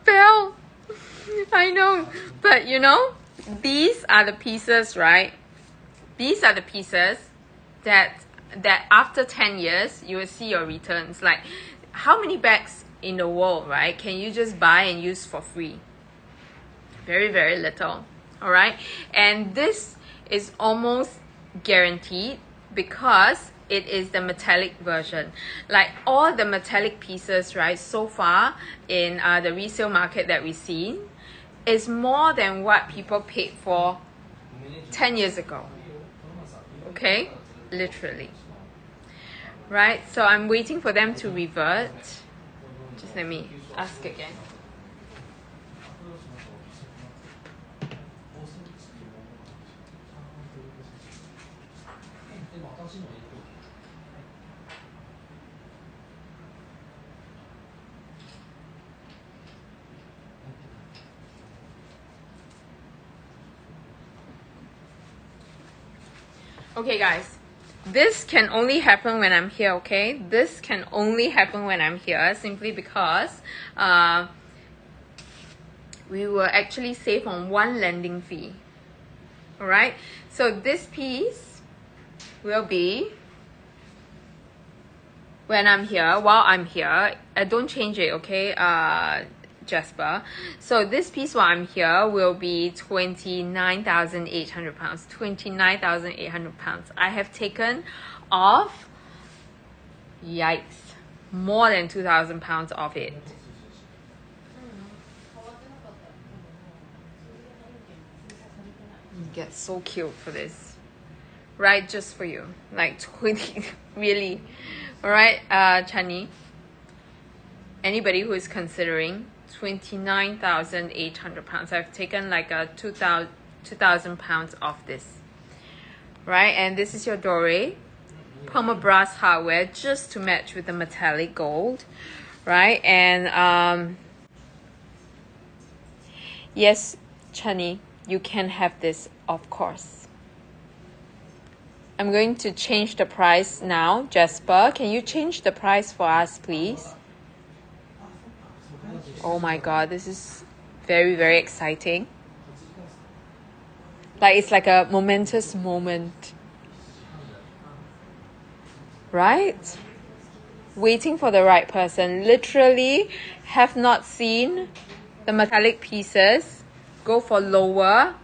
Belle, I know, but you know, these are the pieces, right? These are the pieces that after 10 years you will see your returns. Like, how many bags in the world, right, can you just buy and use for free? Very, very little. All right, and this is almost guaranteed because it is the metallic version. Like all the metallic pieces, right, so far in the resale market that we've seen is more than what people paid for 10 years ago. Okay, literally. Right, so I'm waiting for them to revert. Just let me ask again. Okay guys, this can only happen when I'm here, okay? This can only happen when I'm here simply because we will actually save on one lending fee. Alright, so this piece will be when I'm here, while I'm here. Don't change it, okay, Jasper. So this piece while I'm here will be 29,800 pounds. 29,800 pounds. I have taken off, yikes, more than 2,000 pounds off it. You get so cute for this, right? Just for you, like 20, really. All right, Chani. Anybody who is considering 29,800 pounds. I've taken like a 2,000 pounds off this, right? And this is your Dore perma brass hardware just to match with the metallic gold, right? And yes, Chani, you can have this, of course. I'm going to change the price now. Jasper, can you change the price for us, please? Oh my god, this is very, very exciting. Like, it's like a momentous moment. Right? Waiting for the right person. Literally have not seen the metallic pieces go for lower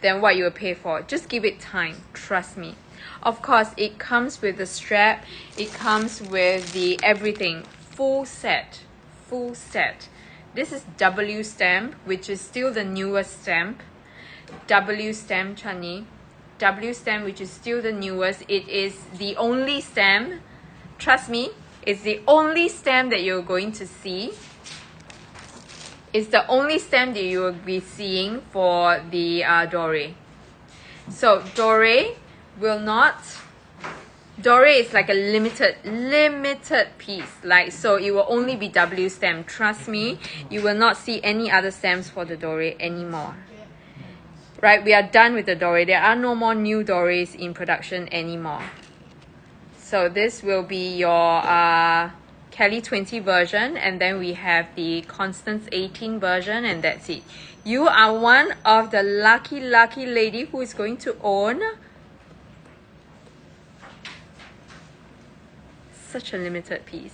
than what you will pay for. Just give it time. Trust me. Of course, it comes with the strap. It comes with the everything. Full set. Full set. This is W stamp, which is still the newest stamp. W stamp, Chani. W stamp, which is still the newest. It is the only stamp. Trust me, it's the only stamp that you're going to see. It's the only stamp that you will be seeing for the Dore. So Dore will not. Dore is like a limited piece. Like, so it will only be W stamp. Trust me, you will not see any other stamps for the Dore anymore. Right, we are done with the Dore. There are no more new Dores in production anymore. So this will be your Kelly 20 version, and then we have the Constance 18 version, and that's it. You are one of the lucky lady who is going to own such a limited piece.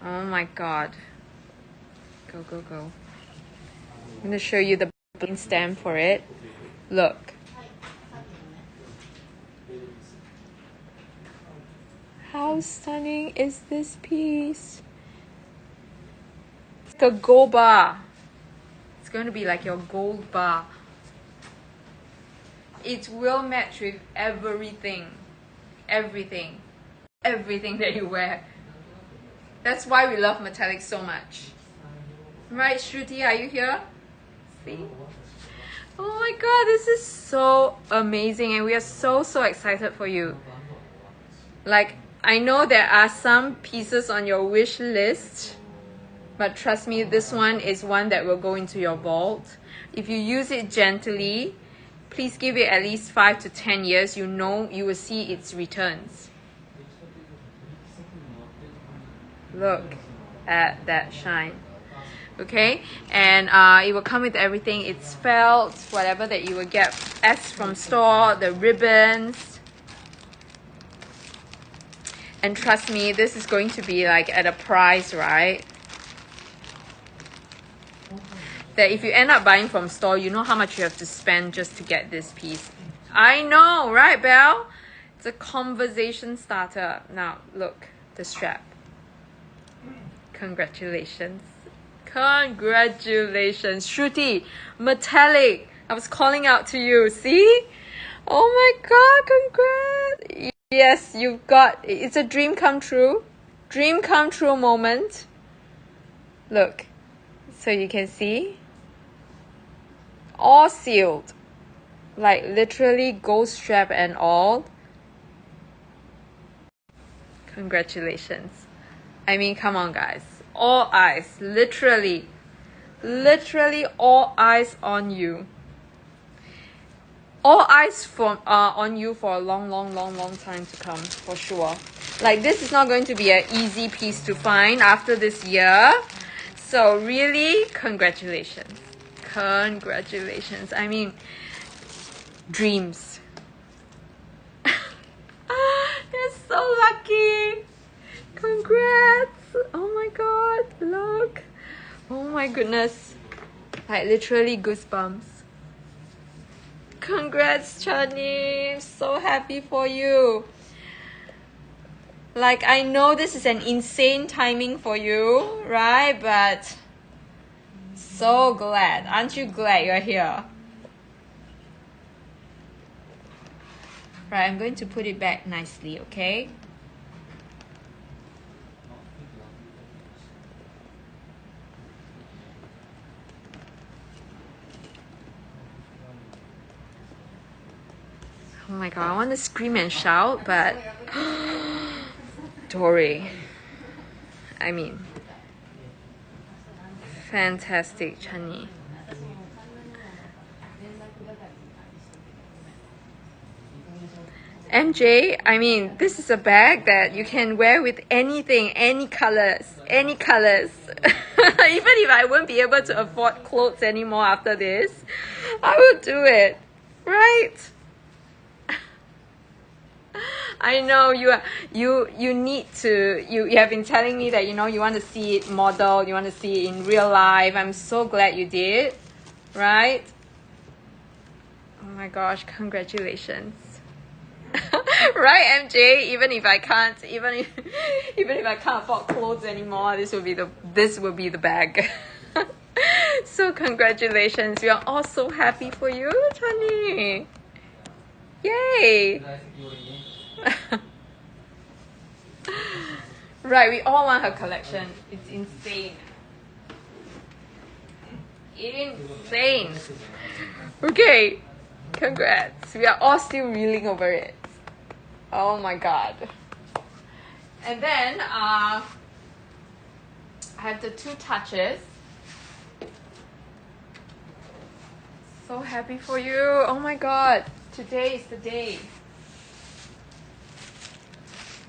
Oh my god. Go, go, go. I'm going to show you the stamp for it. Look. How stunning is this piece? It's a gold bar. It's going to be like your gold bar. It will match with everything. Everything that you wear. That's why we love metallic so much. Right, Shruti, are you here? See? Oh my god, this is so amazing, and we are so excited for you. Like, I know there are some pieces on your wish list, but trust me, this one is one that will go into your vault. If you use it gently, please give it at least 5 to 10 years. You know you will see its returns. Look at that shine. Okay, and it will come with everything. It's felt, whatever that you will get as from store, the ribbons. And trust me, this is going to be like at a price, right? That if you end up buying from store, you know how much you have to spend just to get this piece. I know, right, Belle? It's a conversation starter. Now, look, the strap. Congratulations. Congratulations. Shruti, metallic. I was calling out to you. See? Oh my god, congrats. Yes, you've got, it's a dream come true. Dream come true moment. Look, so you can see. All sealed. Like literally gold strap and all. Congratulations. I mean, come on guys. All eyes, literally all eyes on you. All eyes from on you for a long time to come, for sure. Like, this is not going to be an easy piece to find after this year. So really, congratulations. Congratulations. I mean, dreams. You're so lucky. Congrats. Oh my god, look. Oh my goodness. Like, literally goosebumps. Congrats, Chani. So happy for you. Like, I know this is an insane timing for you, right? But so glad. Aren't you glad you're here? Right, I'm going to put it back nicely, okay? Oh my god, I want to scream and shout, but Dore. I mean, fantastic, Chani. MJ, I mean, this is a bag that you can wear with anything, any colors, any colors. Even if I won't be able to afford clothes anymore after this, I will do it, right? I know you need to, you have been telling me that, you know, you want to see it modeled, you want to see it in real life. I'm so glad you did, right? Oh my gosh, congratulations. Right, MJ, even if I can't, even if I can't afford clothes anymore, this will be the bag. So congratulations. We are all so happy for you, Tony. Yay. Right, we all want her collection. It's insane. Insane. Okay, congrats. We are all still reeling over it. Oh my god. And then I have the 2 touches. So happy for you. Oh my god. Today is the day.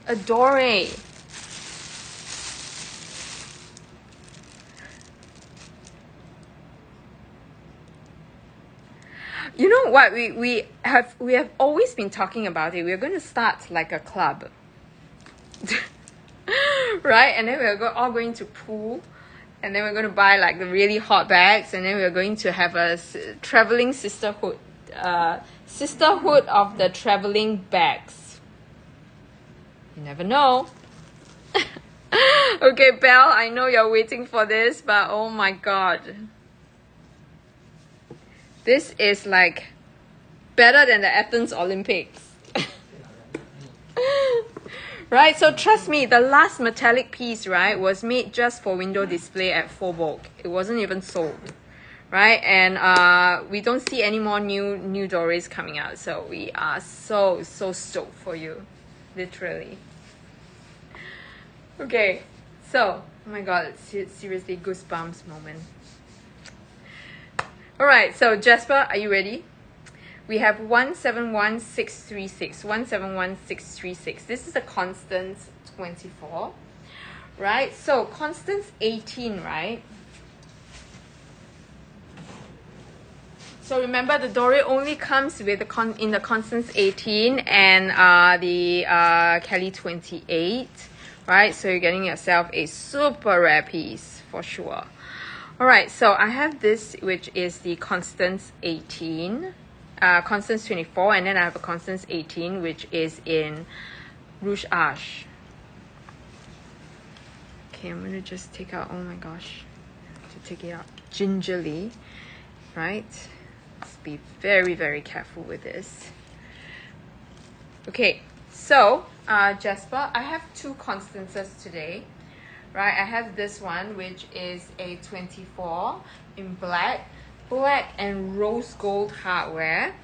Adore. You know what, we have always been talking about it. We're going to start like a club. Right? And then we're all going to pool, and then we're going to buy like the really hot bags, and then we're going to have a traveling sisterhood of the traveling bags. You never know. Okay, Belle, I know you're waiting for this, but oh my god. This is like better than the Athens Olympics. Right, so trust me, the last metallic piece, right, was made just for window display at Faubourg. It wasn't even sold, right? And we don't see any more new dories coming out, so we are so stoked for you, literally. Okay, so oh my god, it's seriously goosebumps moment. All right, so Jasper, are you ready? We have 171636. 171636. This is a Constance 24, right? So Constance 18, right? So remember, the dory only comes with in the Constance 18 and the Kelly 28, right? So you're getting yourself a super rare piece for sure. All right, so I have this, which is the Constance 18, Constance 24, and then I have a Constance 18, which is in Rouge Ash. Okay, I'm going to just take out, oh my gosh, to take it out gingerly, right? Let's be very, very careful with this. Okay, so Jasper, I have 2 Constances today. Right, I have this one, which is a 24 in black and rose gold hardware.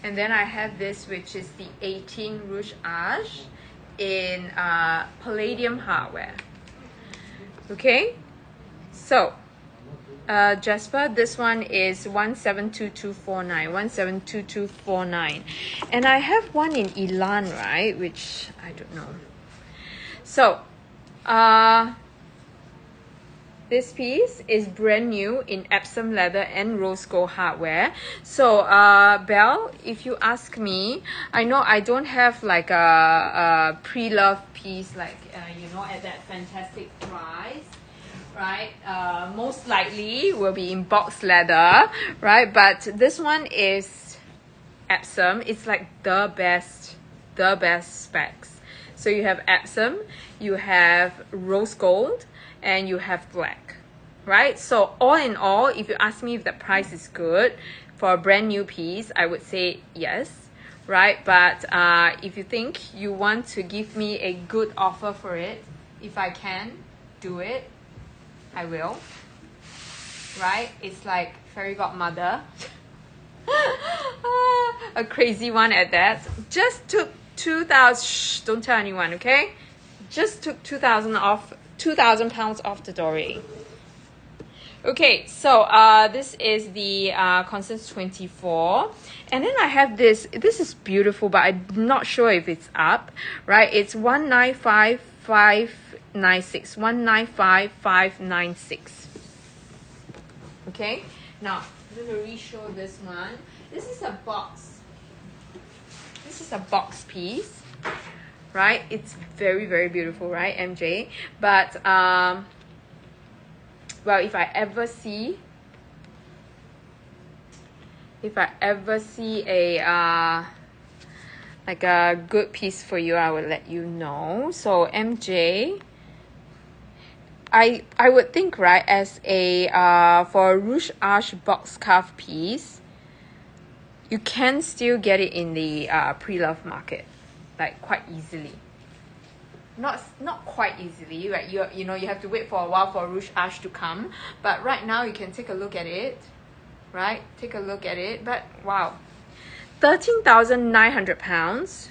And then I have this, which is the 18 Rouge Ash in palladium hardware. Okay, so Jasper, this one is 172249, 172249. And I have one in Elan, right, which I don't know. So, this piece is brand new in Epsom leather and rose gold hardware. So, Belle, if you ask me, I know I don't have like a pre-loved piece like, you know, at that fantastic price, right? Most likely will be in box leather, right? But this one is Epsom. It's like the best specs. So you have Epsom, you have rose gold, and you have black, right? So all in all, if you ask me if the price is good for a brand new piece, I would say yes, right? But if you think you want to give me a good offer for it, if I can do it, I will, right? It's like fairy godmother. A crazy one at that. Just took 2,000, shh, don't tell anyone, okay? Just took 2,000 pounds off the dory. Okay, so this is the Constance 24, and then I have this. This is beautiful, but I'm not sure if it's up, right? It's 195596. 195596. Okay, now I'm going to re-show this one. This is a box. This is a box piece, right? It's very, very beautiful, right, MJ? But well, if I ever see a like a good piece for you, I will let you know. So MJ, I would think, right, as a for a ruche arch box cuff piece, you can still get it in the pre-love market, like quite easily. Not quite easily, right? You know, you have to wait for a while for ruche arch to come, but right now you can take a look at it, right? Take a look at it. But wow, 13,900 pounds.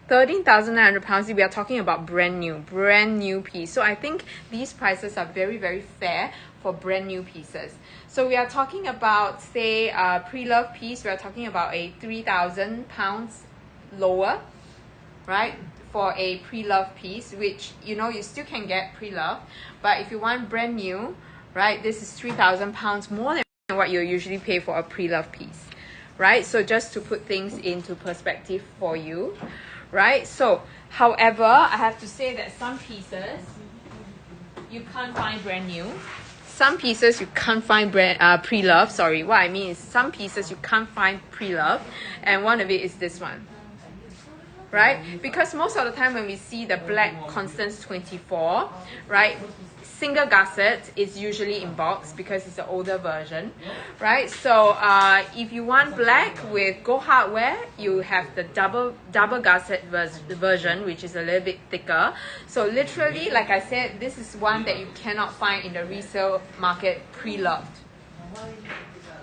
13,900 pounds. We are talking about brand new piece. So I think these prices are very, very fair for brand new pieces. So we are talking about, say, a pre-love piece. We are talking about a 3,000 pounds lower, right? For a pre-love piece, which, you know, you still can get pre-love, but if you want brand new, right, this is 3,000 pounds more than what you usually pay for a pre-love piece, right? So just to put things into perspective for you, right? So however, I have to say that some pieces you can't find brand new. Some pieces you can't find pre-love. Sorry, what I mean is some pieces you can't find pre-love, and one of it is this one, right? Because most of the time when we see the black Constance 24, right, single gusset is usually in box because it's an older version, right? So if you want black with gold hardware, you have the double gusset version, which is a little bit thicker. So literally, like I said, this is one that you cannot find in the resale market pre-loved,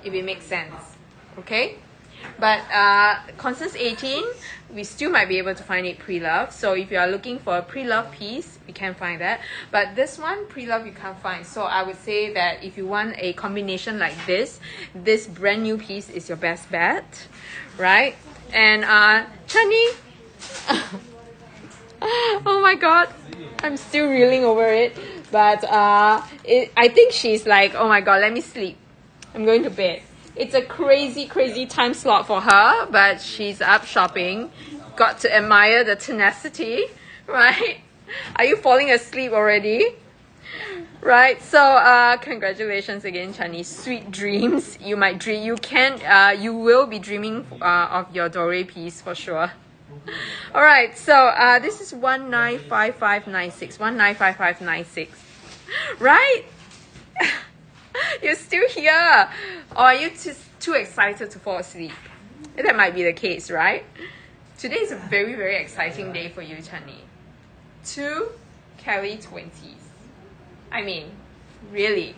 if it makes sense, okay? But Constance 18, we still might be able to find it pre-love. So if you are looking for a pre-love piece, you can find that. But this one, pre-love, you can't find. So I would say that if you want a combination like this brand new piece is your best bet, right? And Chani, oh my god, I'm still reeling over it. But I think she's like, oh my god, let me sleep. I'm going to bed. It's a crazy, crazy time slot for her, but she's up shopping. Got to admire the tenacity, right? Are you falling asleep already? Right, so congratulations again, Chani. Sweet dreams. You might dream. You will be dreaming of your Dore piece for sure. All right, so this is 195596. 195596, right? You're still here, or are you too excited to fall asleep? That might be the case, right? Today is a very, very exciting day for you, Chani. 2 Kelly 20s. I mean, really.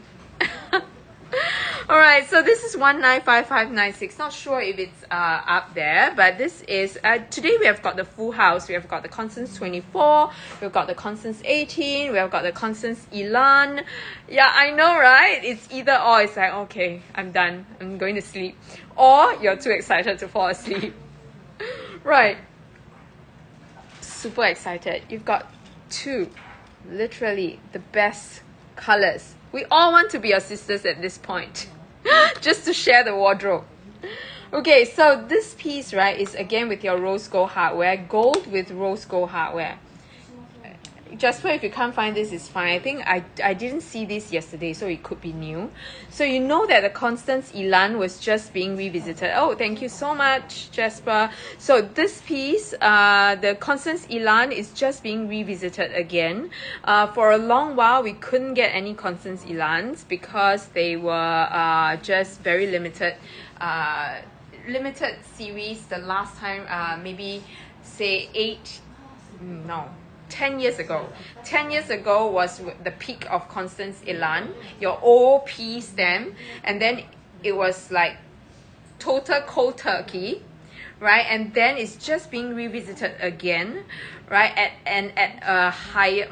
All right, so this is 195596. Not sure if it's up there, but this is today we have got the full house. We have got the Constance 24, we've got the Constance 18, we have got the Constance Elan. Yeah, I know, right? It's either or. It's like, okay, I'm done, I'm going to sleep, or you're too excited to fall asleep. Right, super excited. You've got two, literally the best colors. We all want to be your sisters at this point, just to share the wardrobe. Okay, so this piece, right, is again with your rose gold hardware, gold with rose gold hardware. Jasper, if you can't find this, it's fine. I think I didn't see this yesterday, so it could be new. So you know that the Constance Elan was just being revisited. Oh, thank you so much, Jasper. So this piece, the Constance Elan is just being revisited again. For a long while, we couldn't get any Constance Elans because they were just very limited series. The last time, maybe say 10 years ago. 10 years ago was the peak of Constance Elan, your OP stem, and then it was like total cold turkey, right? And then it's just being revisited again, right? At a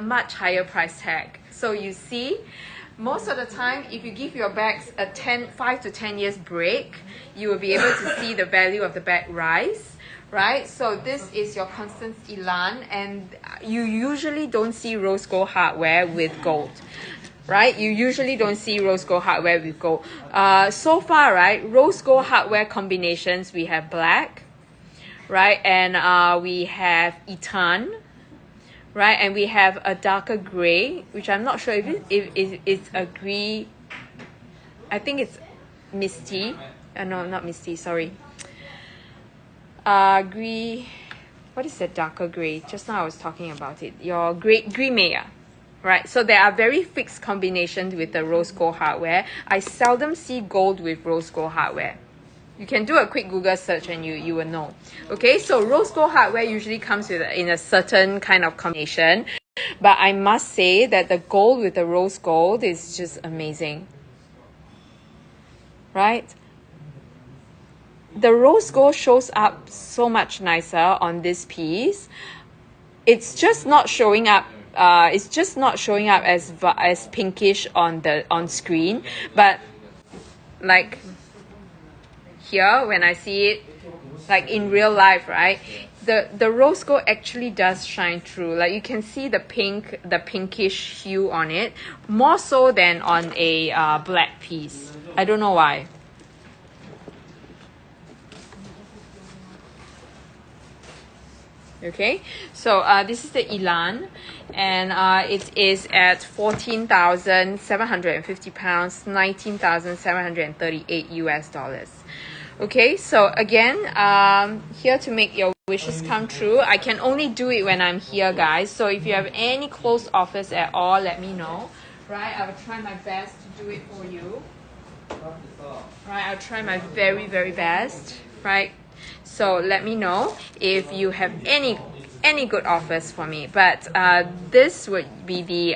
much higher price tag. So you see, most of the time, if you give your bags a 5 to 10 years break, you will be able to see the value of the bag rise, right? So this is your Constance Elan, and you usually don't see rose gold hardware with gold, right? You usually don't see rose gold hardware with gold. So far, right, rose gold hardware combinations, we have black, right? And we have Etan, right? And we have a darker gray, which I'm not sure if it's a gray. I think it's misty. No, not misty, sorry. Gray. What is the darker gray? Just now I was talking about it. Your gray maya. Right, so there are very fixed combinations with the rose gold hardware. I seldom see gold with rose gold hardware. You can do a quick Google search and you will know. Okay, so rose gold hardware usually comes in a certain kind of combination. But I must say that the gold with the rose gold is just amazing. Right? The rose gold shows up so much nicer on this piece. It's just not showing up. It's just not showing up as pinkish on screen, but like here when I see it, like in real life, right? The rose gold actually does shine through. Like you can see the pinkish hue on it, more so than on a black piece. I don't know why. Okay, so this is the Elan, and it is at 14,750 pounds, 19,738 US dollars. Okay, so again, here to make your wishes come true. I can only do it when I'm here, guys. So if you have any closed offers at all, let me know. Right, I will try my best to do it for you. Right, I'll try my very, very best. Right. So let me know if you have any good offers for me. But this would be the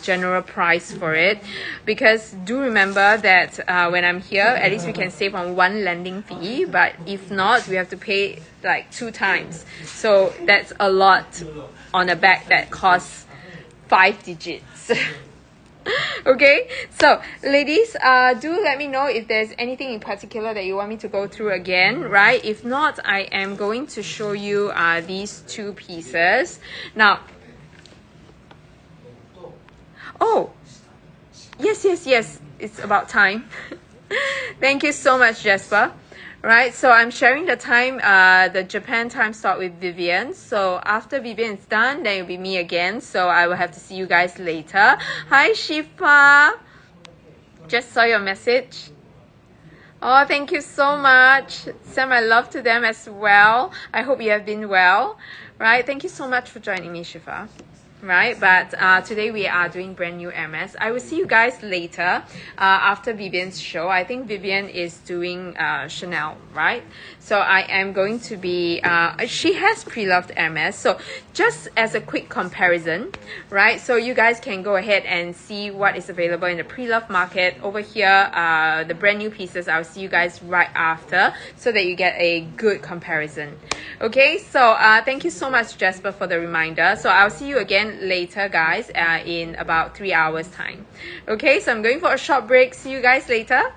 general price for it, because do remember that when I'm here, at least we can save on one landing fee, but if not, we have to pay like 2 times. So that's a lot on a bag that costs 5 digits. Okay, so ladies, do let me know if there's anything in particular that you want me to go through again, right? If not, I am going to show you these 2 pieces. Now, oh, yes, it's about time. Thank you so much, Jasper. Right, so I'm sharing the time, the Japan time slot with Vivian. So after Vivian's done, then it'll be me again. So I will have to see you guys later. Hi, Shifa. Just saw your message. Oh, thank you so much. Send my love to them as well. I hope you have been well. Right, thank you so much for joining me, Shifa. Right, but today we are doing brand new Hermès. I will see you guys later after Vivian's show. I think Vivian is doing Chanel, right? So I am going to be, she has pre-loved Hermès. So just as a quick comparison, right? So you guys can go ahead and see what is available in the pre-loved market. Over here, the brand new pieces, I'll see you guys right after so that you get a good comparison. Okay, so thank you so much, Jasper, for the reminder. So I'll see you again later, guys, in about 3 hours time. Okay, so I'm going for a short break. See you guys later.